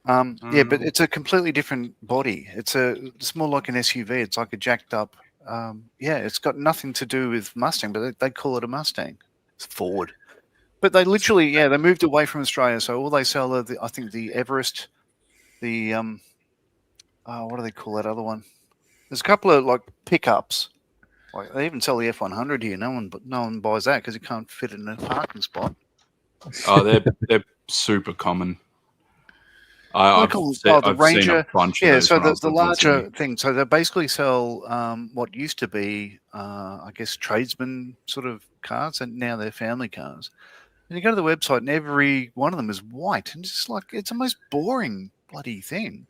Yeah, but it's a completely different body. It's more like an SUV. It's like a jacked up. Yeah, it's got nothing to do with Mustang, but they call it a Mustang. It's Ford. But they literally, they moved away from Australia. So all they sell are, I think, the Everest, the what do they call that other one? There's a couple of like pickups. Like they even sell the F100 here. No one buys that because it can't fit in a parking spot. Oh, they're super common. I've seen a bunch of those. So the larger thing. So they basically sell what used to be, I guess, tradesman sort of cars, and now they're family cars. And you go to the website, and every one of them is white, and it's just like it's the most boring bloody thing.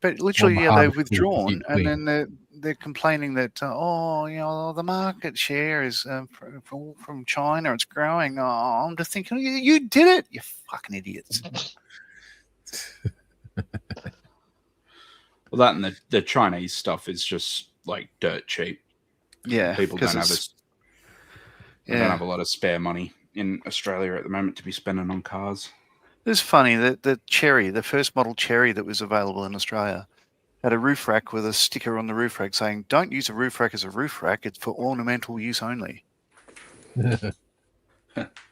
But literally, they've withdrawn, and then they're complaining that the market share is from China. It's growing. Oh, I'm just thinking, you did it, you fucking idiots. Well, that and the Chinese stuff is just like dirt cheap. Yeah, people don't have a lot of spare money in Australia at the moment to be spending on cars. It's funny that the first model Cherry that was available in Australia, had a roof rack with a sticker on the roof rack saying, "Don't use a roof rack as a roof rack. It's for ornamental use only."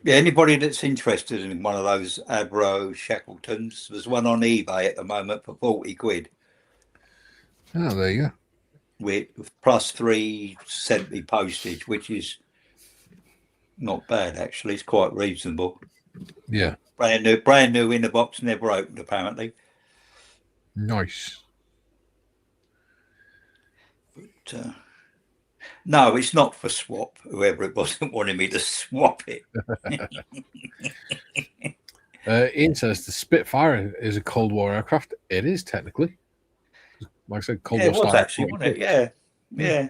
Yeah, anybody that's interested in one of those Abro Shackletons, there's one on eBay at the moment for 40 quid. Oh, there you go. With plus 370 postage, which is not bad actually. It's quite reasonable. Yeah. Brand new in the box, never opened apparently. Nice. But no, it's not for swap. Whoever it wasn't wanting me to swap it. Ian says the Spitfire is a Cold War aircraft. It is technically. Like I said, Cold War. It was actually, wasn't it? Yeah.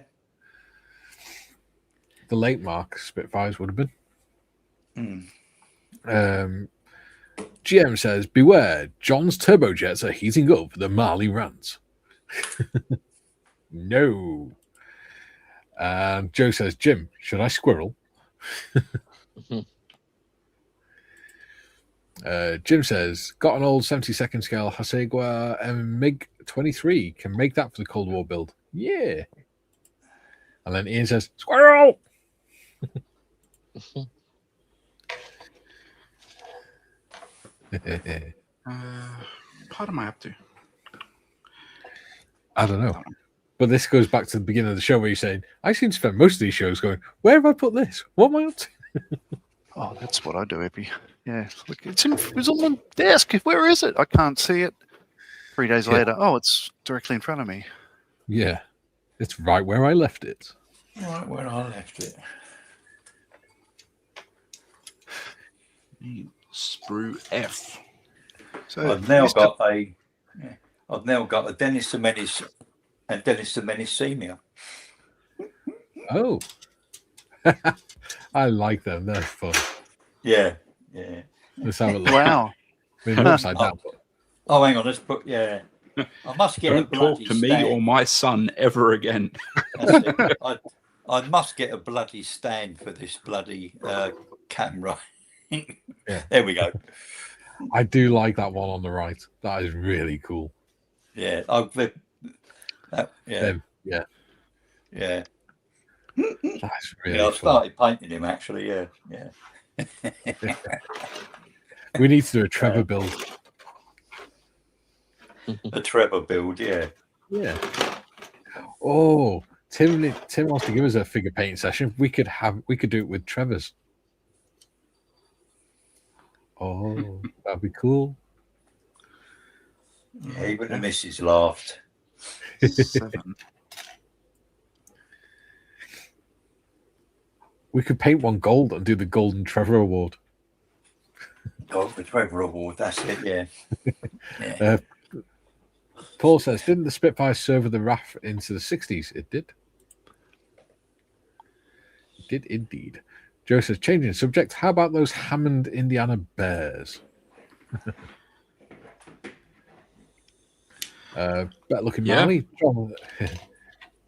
The late Mark Spitfires would have been. GM says, beware, John's turbojets are heating up the Marley runs. No. And Joe says, Jim, should I squirrel? Jim says, got an old 72nd scale Hasegwa MiG-23. Can make that for the Cold War build. Yeah. And then Ian says, squirrel! What am I up to? I don't know. But this goes back to the beginning of the show where you're saying, I seem to spend most of these shows going, where have I put this? What am I up to? Oh, that's what I do, Epi. Yeah. Look, it's on my desk. Where is it? I can't see it. 3 days later, it's directly in front of me. Yeah. It's right where I left it. Right where I left it. Sprue F. So I've now got a Dennis the Menace and Dennis the Menace Senior. Oh. I like them. They're fun. Yeah. Let's have a look. Wow. I mean, upside down. Oh, hang on. Let's put, I must get Don't talk to me stand. or my son ever again. I must get a bloody stand for this bloody camera. Yeah. There we go. I do like that one on the right. That is really cool. Yeah. Yeah. That's really I've started painting him actually. Yeah. We need to do a Trevor build. A Trevor build, yeah. Oh, Tim wants to give us a figure painting session. We could do it with Trevor's. Oh, that'd be cool. Yeah, even the missus laughed. 7. We could paint one gold and do the Golden Trevor Award. God, Trevor Award. That's it. Yeah. Paul says, didn't the Spitfire serve the RAF into the 60s? It did. It did indeed. Joe says, changing subject, how about those Hammond Indiana Bears? Better looking Marley.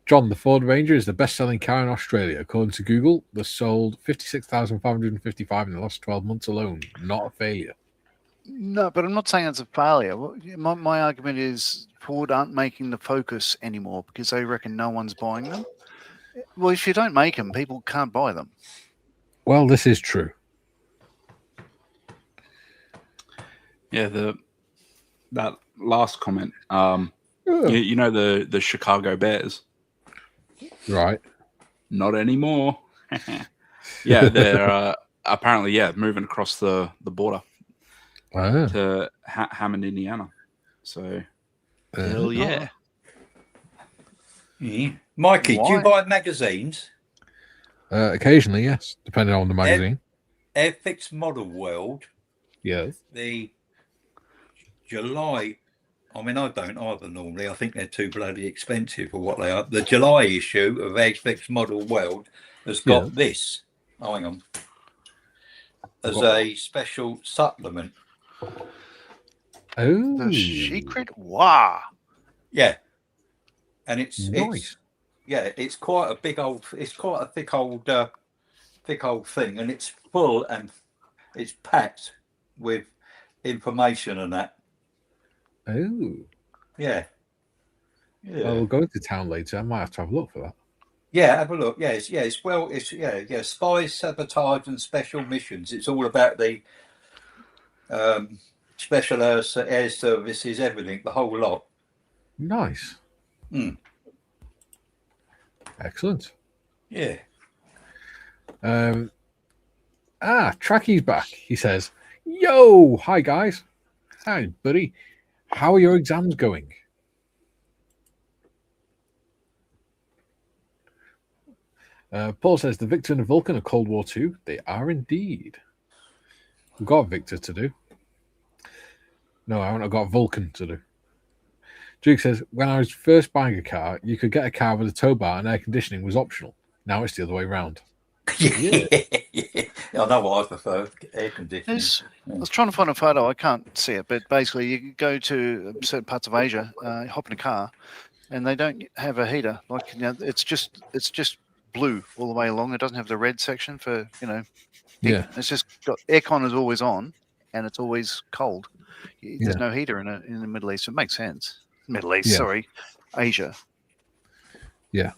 John, the Ford Ranger is the best-selling car in Australia. According to Google, they sold 56,555 in the last 12 months alone. Not a failure. No, but I'm not saying it's a failure. My argument is Ford aren't making the Focus anymore because they reckon no one's buying them. Well, if you don't make them, people can't buy them. Well, this is true. Yeah, that last comment. You know the Chicago Bears, right? Not anymore. Yeah, they're apparently moving across the border to Hammond, Indiana. So hell yeah. Mikey, do you buy magazines? Occasionally, yes, depending on the magazine. Airfix Model World. Yes. The July. I mean, I don't either normally. I think they're too bloody expensive for what they are. The July issue of Airfix Model World has got this. Oh, hang on. As a special supplement. Oh, the secret. Wow. Yeah, and it's nice. It's quite a big old. It's quite a thick old thing, and it's full and it's packed with information and that. Oh, yeah. Well, we'll go into town later. I might have to have a look for that. Yeah, have a look. It's spies, sabotage, and special missions. It's all about the special air services, everything, the whole lot. Nice. Excellent. Yeah. Tracky's back. He says, "Yo, hi guys. Hi, buddy. How are your exams going?" Paul says, "The Victor and the Vulcan of Cold War II. They are indeed. We've got Victor to do. No, I haven't got Vulcan to do." Duke says, "When I was first buying a car, you could get a car with a tow bar and air conditioning was optional. Now it's the other way around." Yeah. I know what I prefer, air conditioning. I was trying to find a photo. I can't see it, but basically you go to certain parts of Asia, hop in a car, and they don't have a heater. Like, it's just blue all the way along. It doesn't have the red section for, Yeah. It's just got aircon is always on, and it's always cold. There's no heater in the Middle East. It makes sense. Middle East, sorry, Asia. Yeah.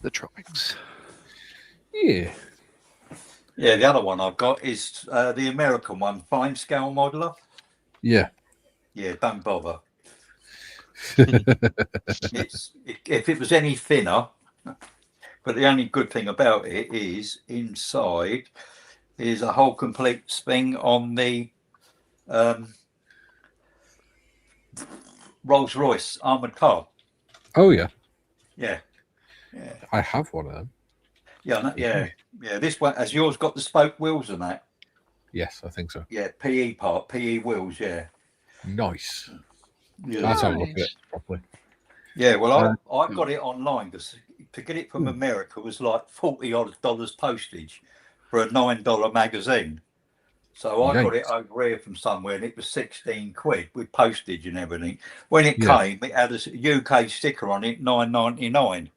The tropics. Yeah. Yeah, the other one I've got is the American one, fine scale modeler. Yeah. Yeah, don't bother. If it was any thinner, but the only good thing about it is inside is a whole complete thing on the Rolls-Royce armoured car. Oh, yeah. Yeah. I have one of them. Yeah. This one, has yours got the spoke wheels and that? Yes, I think so. Yeah, PE wheels, yeah. Nice. Yeah. That's how I look at it properly. Yeah, well, I got it online because to get it from America was like $40 postage for a $9 magazine. So I got it over here from somewhere, and it was 16 quid with postage and everything. When it came, it had a UK sticker on it, $9.99.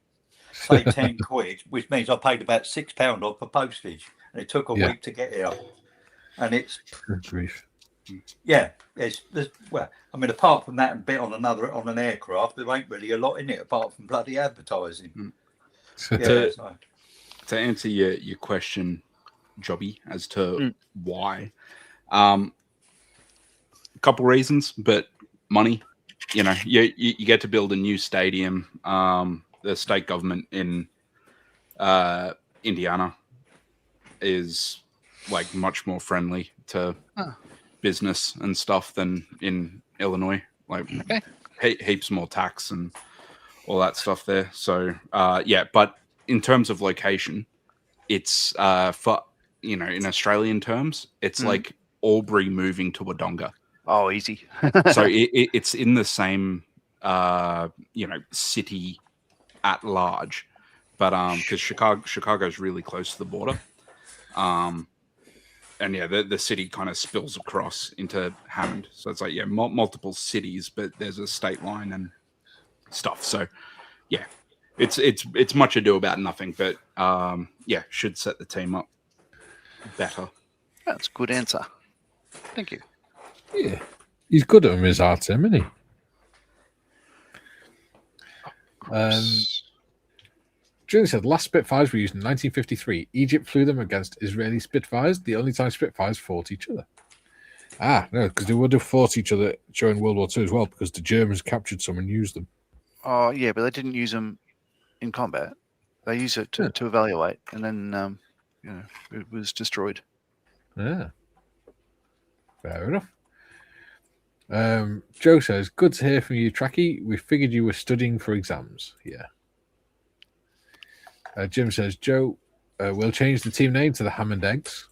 Say 10 quid, which means I paid about £6 off for postage, and it took a week to get here. And it's grief. Yeah, well, I mean, apart from that and bit on an aircraft, there ain't really a lot in it apart from bloody advertising. To answer your question, Jobby, as to why, a couple reasons, but money. You get to build a new stadium. The state government in Indiana is like much more friendly to business and stuff than in Illinois. Like heaps more tax and all that stuff there. So but in terms of location, it's for in Australian terms, it's like Albury moving to Wodonga. Oh, easy. So it's in the same, city at large, but because Chicago's really close to the border, and yeah, the city kind of spills across into Hammond. So it's like multiple cities, but there's a state line and stuff. So yeah, it's much ado about nothing, but should set the team up better. That's a good answer. Thank you. Yeah, he's good at him, his Artem, isn't he? Julie said, last Spitfires were used in 1953. Egypt flew them against Israeli Spitfires, the only time Spitfires fought each other. No, because they would have fought each other during World War II as well, because the Germans captured some and used them. Oh, yeah, but they didn't use them in combat. They used it to evaluate, and then it was destroyed. Yeah. Fair enough. Joe says, good to hear from you, Tracky. We figured you were studying for exams. Yeah. Jim says, Joe, we'll change the team name to the Hammond Eggs.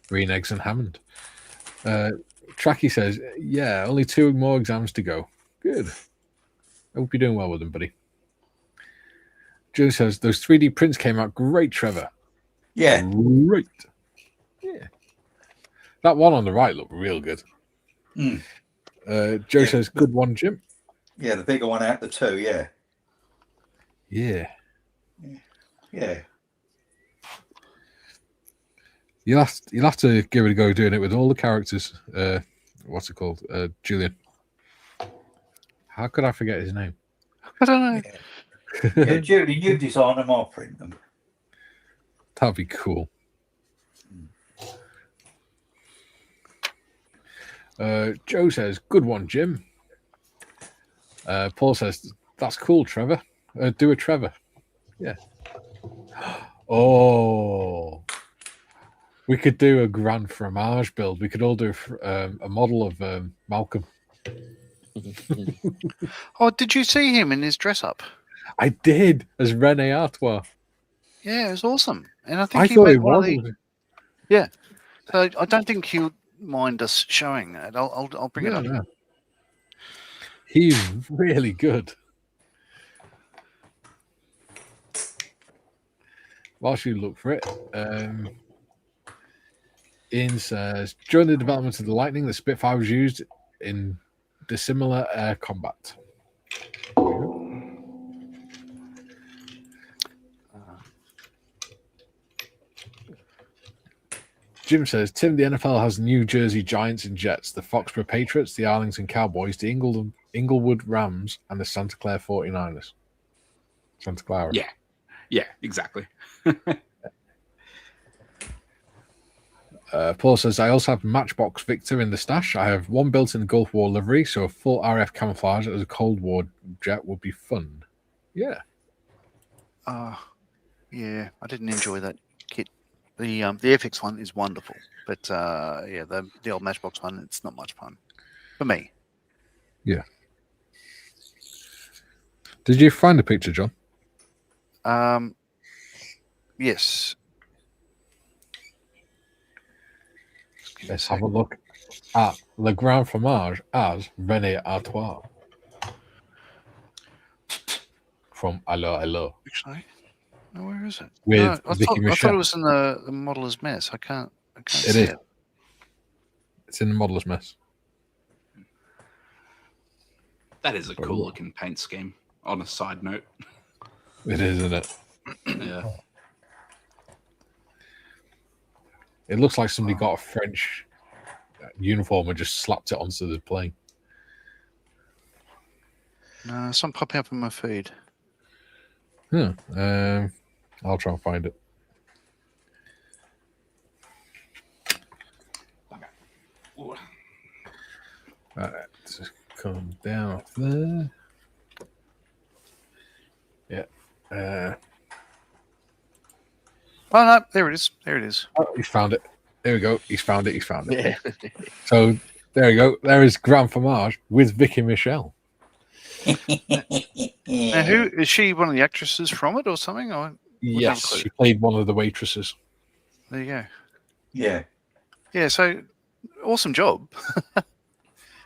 Green Eggs and Hammond. Tracky says, yeah, only 2 more exams to go. Good. I hope you're doing well with them, buddy. Joe says, those 3D prints came out great, Trevor. Yeah. Great. Yeah. That one on the right looked real good. Joe says, good one, Jim. Yeah, the bigger one out the 2, yeah. Yeah. Yeah. You'll have to give it a go doing it with all the characters. What's it called? Julian. How could I forget his name? I don't know. Yeah, Julian, you design them, I'll print them. That'd be cool. Joe says, good one, Jim. Paul says, that's cool, Trevor. Do a Trevor. Yeah. Oh. We could do a Grand Fromage build. We could all do a model of Malcolm. Oh, did you see him in his dress up? I did, as Rene Artois. Yeah, it was awesome. And I think I he thought made it one of was. the... Yeah. So I don't think he'll mind us showing that. I'll bring it up. Yeah. He's really good. Whilst you look for it, Ian says, during the development of the Lightning, the Spitfire was used in dissimilar air combat. Jim says, Tim, the NFL has New Jersey Giants and Jets, the Foxborough Patriots, the Arlington Cowboys, the Inglewood Rams, and the Santa Clara 49ers. Santa Clara. Yeah, exactly. Paul says, I also have Matchbox Victor in the stash. I have one built in the Gulf War livery, so a full RF camouflage as a Cold War jet would be fun. Yeah. Yeah, I didn't enjoy that kit. The FX one is wonderful, but the old Matchbox one, it's not much fun for me. Yeah. Did you find the picture, John? Yes. Let's have a look at Le Grand Fromage as René Artois from Allo Allo. Actually, no, where is it? With no, I Vicky thought Michelle. it was in the Modeler's Mess. I can't It see is. it. It's in the Modeler's Mess. That is a cool looking paint scheme. On a side note, It is, isn't it? yeah. It looks like somebody got a French uniform and just slapped it onto the plane. No, it's not popping up in my feed. I'll try and find it. Right, just come down there. Yeah. Oh no, there it is. There it is. Oh, he's found it. There we go. He's found it. Yeah. So there we go. There is Grand Fromage with Vicky Michelle. Now, who is she? One of the actresses from it, or something? Or... Yes, she played one of the waitresses. There you go. Yeah. Yeah, so awesome job.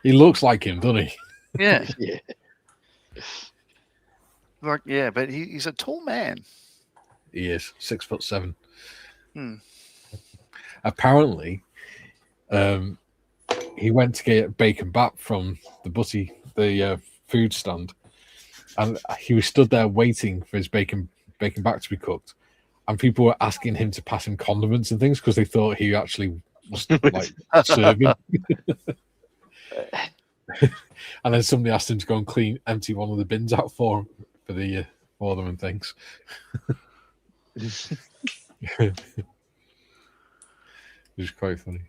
He looks like him, doesn't he? Yeah. Yeah. Like, yeah, but he's a tall man. He is 6'7". Hmm. Apparently, he went to get bacon back from the food stand, and he was stood there waiting for his bacon back to be cooked, and people were asking him to pass him condiments and things because they thought he actually was like serving. And then somebody asked him to go and empty one of the bins out for them and things. Which is quite funny.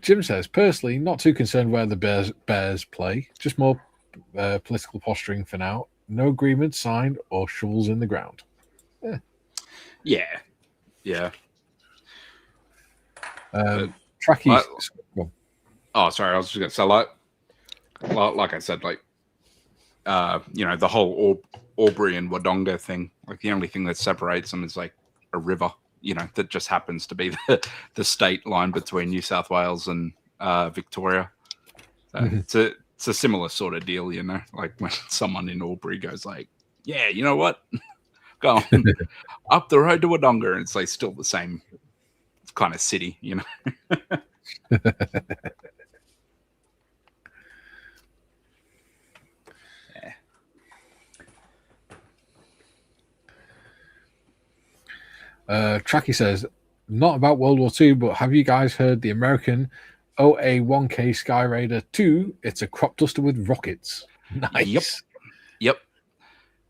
Jim says, personally, not too concerned where the Bears play, just more political posturing for now. No agreement signed or shovels in the ground. Yeah. Tracky. Oh, sorry. I was just going to say, like I said, like, the whole Albury and Wodonga thing. Like, the only thing that separates them is like a river, that just happens to be the state line between New South Wales and Victoria. So it's a similar sort of deal, like when someone in Albury goes like, yeah, you know what? Go on up the road to Wodonga, and it's like still the same kind of city, Yeah. Tracky says, not about World War II, but have you guys heard the American OA-1K Sky Raider 2? It's a crop duster with rockets. Nice. Yep.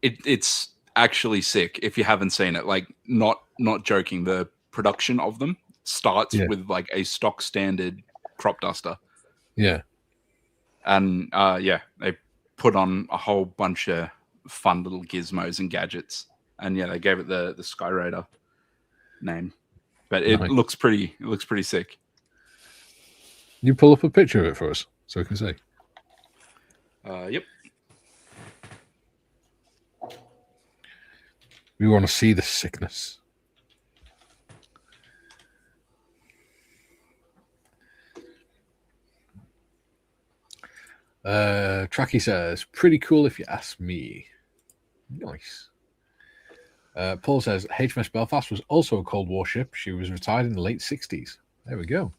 It's actually sick if you haven't seen it. Like, not joking, the production of them starts with like a stock standard crop duster. Yeah. And they put on a whole bunch of fun little gizmos and gadgets. And they gave it the Sky Raider name. But it looks pretty sick. You pull up a picture of it for us so we can see. Yep. We want to see the sickness. Tracky says, pretty cool if you ask me. Nice. Paul says, HMS Belfast was also a Cold War ship. She was retired in the late 60s. There we go.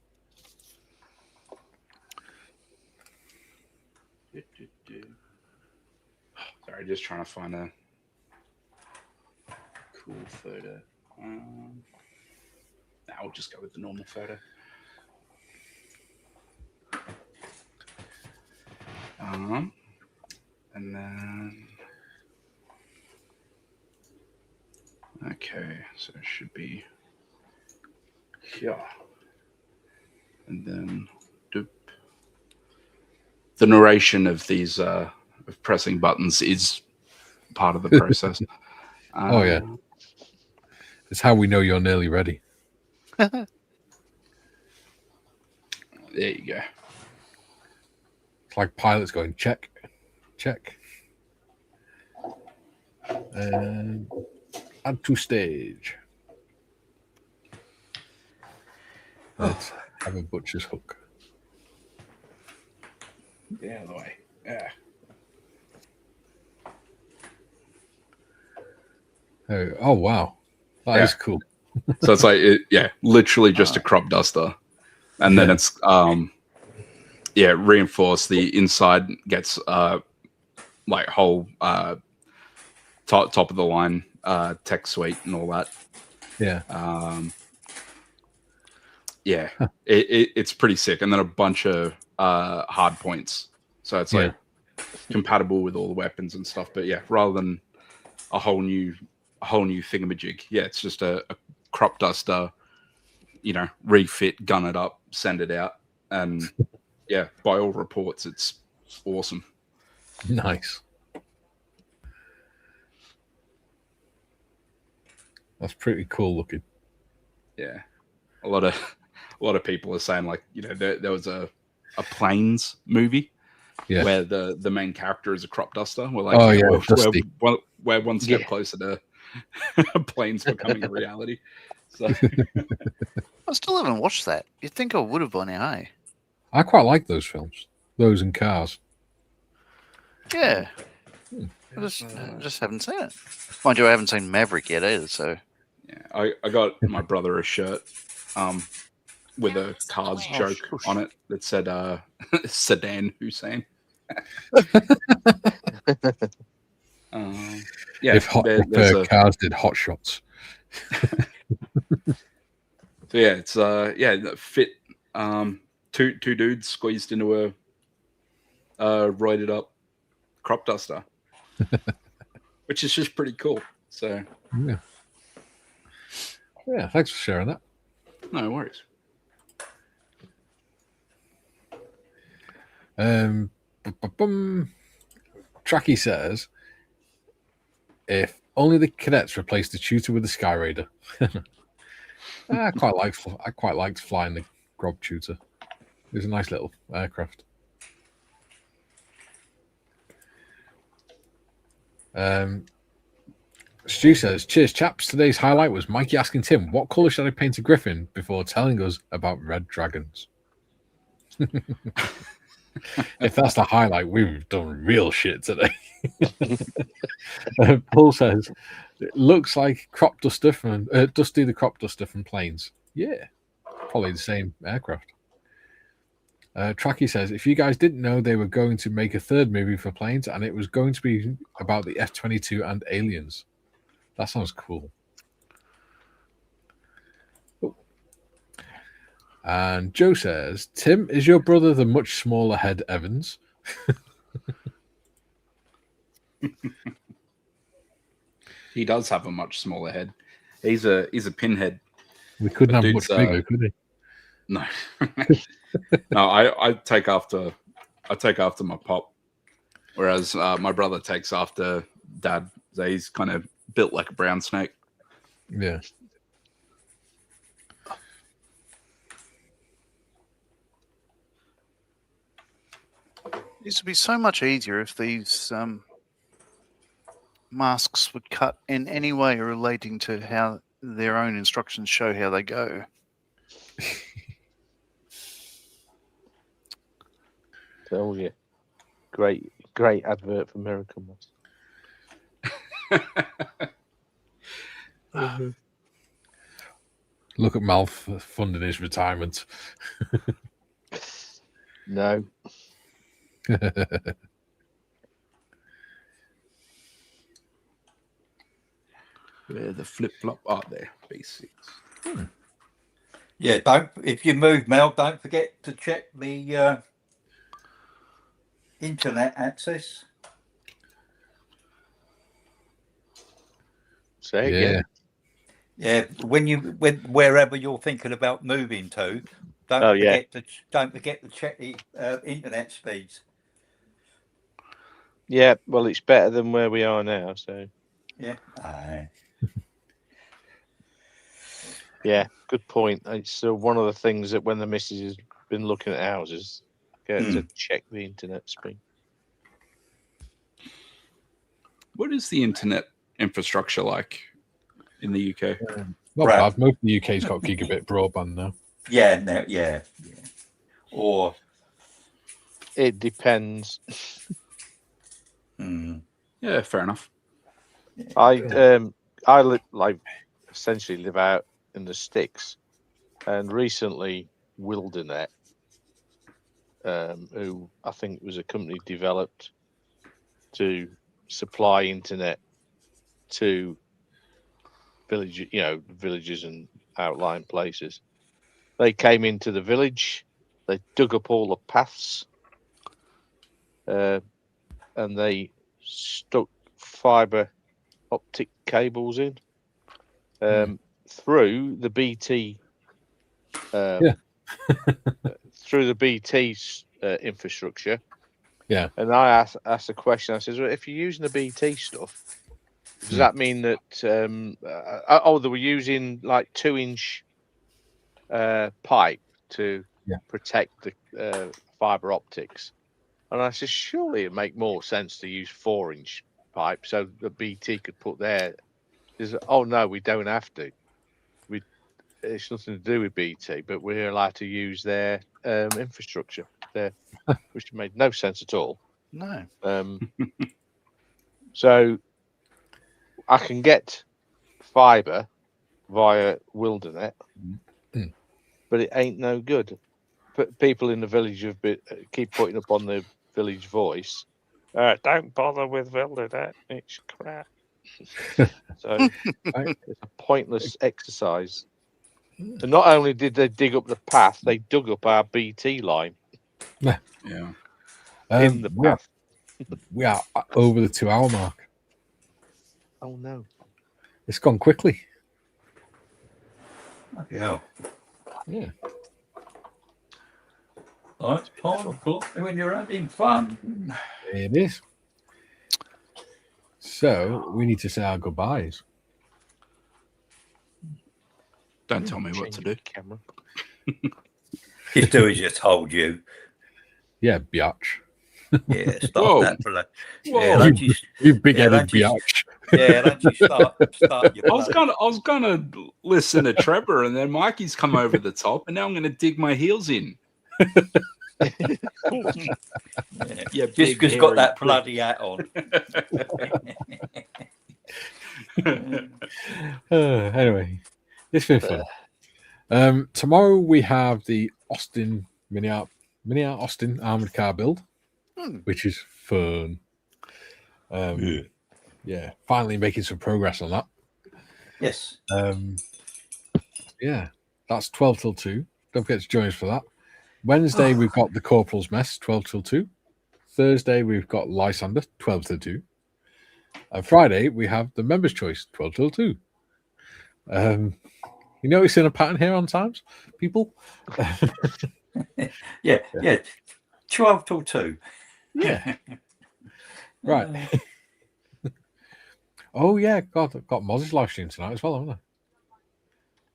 Sorry, just trying to find a cool photo. I'll just go with the normal photo. And then okay, so it should be here. And then the narration of these of pressing buttons is part of the process. Oh yeah, it's how we know you're nearly ready. There you go. It's like pilots going check, check, and add to stage. Let's have a butcher's hook. Yeah, the way. Yeah. Oh wow, that is cool. So it's like literally just a crop duster, and then it's reinforced. The inside gets like whole top of the line tech suite and all that. It's pretty sick, and then a bunch of hard points. So it's like compatible with all the weapons and stuff. But rather than a whole new thingamajig, it's just a crop duster. Refit, gun it up, send it out, and by all reports, it's awesome. Nice. That's pretty cool looking. Yeah, a lot of people are saying like there was a Planes movie where the main character is a crop duster. We're like, we're one step closer to planes becoming a reality. So I still haven't watched that. You'd think I would have by now, eh? I quite like those films, those and Cars. Yeah. I just haven't seen it. Mind you, I haven't seen Maverick yet either, so... Yeah, I got my brother a shirt with a Cars joke on it that said Sedan Hussein. Yeah, if Cars did Hot Shots. So yeah, it's fit two dudes squeezed into a roided up crop duster, which is just pretty cool. So yeah, thanks for sharing that. No worries. Tracky says, if only the cadets replaced the tutor with the Sky Raider. I quite liked flying the Grob tutor. It was a nice little aircraft. Stu says, cheers chaps, today's highlight was Mikey asking Tim what colour should I paint a griffin before telling us about red dragons. If that's the highlight, we've done real shit today. Paul says, it looks like crop duster from Dusty the crop duster from Planes. Yeah, probably the same aircraft. Tracky says, if you guys didn't know, they were going to make a third movie for Planes, and it was going to be about the F-22 and aliens. That sounds cool. Oh. And Joe says, Tim, is your brother the much smaller head Evans? He does have a much smaller head. He's a pinhead. We couldn't have much bigger, could he? No. No, I take after my pop, whereas my brother takes after dad. So he's kind of built like a brown snake. Yeah. It used to be so much easier if these masks were cut in any way relating to how their own instructions show how they go. Tell you, great advert for Miracle Mask. Look at Mal funding his retirement. No. Where the flip flop are there, basics. Yeah, if you move, Mel, don't forget to check the internet access. Say again. Yeah, wherever you're thinking about moving to, don't forget to check the internet speeds. Yeah, well, it's better than where we are now, so yeah. Yeah, good point. It's one of the things that when the missus has been looking at houses, get to check the internet speed. What is the internet infrastructure like in the UK? Not bad. Most of the UK's got gigabit broadband now. Yeah. Or it depends. Yeah, fair enough. I essentially live out in the sticks, and recently Wildernet, who I think was a company developed to supply internet to villages and outlying places. They came into the village, they dug up all the paths, and they stuck fiber optic cables in through the BT through the BT infrastructure. Yeah. And I asked a question. I said, well, if you're using the BT stuff, does that mean that they were using like 2-inch pipe to protect the fiber optics? And I said, surely it'd make more sense to use 4-inch pipe so the BT could put there. Oh no, we don't have to. It's nothing to do with BT, but we're allowed to use their infrastructure there, which made no sense at all. No. So I can get fibre via Wildernet, but it ain't no good. But people in the village keep putting up on the Village Voice. Don't bother with Wildernet; it's crap. So it's a pointless exercise. And not only did they dig up the path, they dug up our BT line. Yeah. In the path. We are over the 2-hour mark. Oh no. It's gone quickly. Yeah. Yeah. It's time when you're having fun. It is. So we need to say our goodbyes. Don't tell me what to do. Camera. Just do as you're told you. Yeah, biatch. Yeah, start that for like. Whoa. Yeah, You big-headed biatch. Yeah, don't you start your I was gonna listen to Trevor, and then Mikey's come over the top, and now I'm gonna dig my heels in. Yeah, just because he's got that bloody hat on. Anyway, it's been fun. Tomorrow we have the Austin Mini Art Austin armored car build, which is fun. Yeah, finally making some progress on that. Yes. Yeah, that's 12 till 2. Don't forget to join us for that. Wednesday we've got the Corporal's Mess 12 till 2. Thursday we've got Lysander 12 till 2. And Friday we have the Members' Choice 12 till 2. You noticing a pattern here on times, people? Yeah. 12 till 2. Yeah. Right. Oh yeah, God, I've got Moz's live stream tonight as well, haven't I?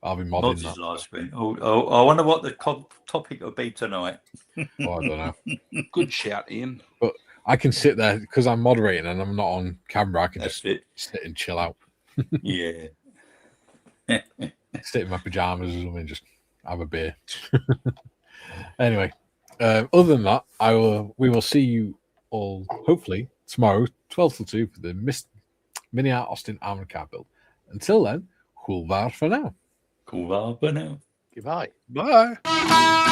I'll be modding Moz's that. live stream. Oh, I wonder what the topic will be tonight. Oh, I don't know. Good shout, Ian. But I can sit there because I'm moderating and I'm not on camera. I can That's just it. sit and chill out. Yeah. Sit in my pajamas or something, just have a beer. Anyway, other than that, we will see you all hopefully tomorrow, 12 till 2 for the Mini Art Austin armored car build. Until then, cool bar for now. Cool bar for now. Goodbye. Bye.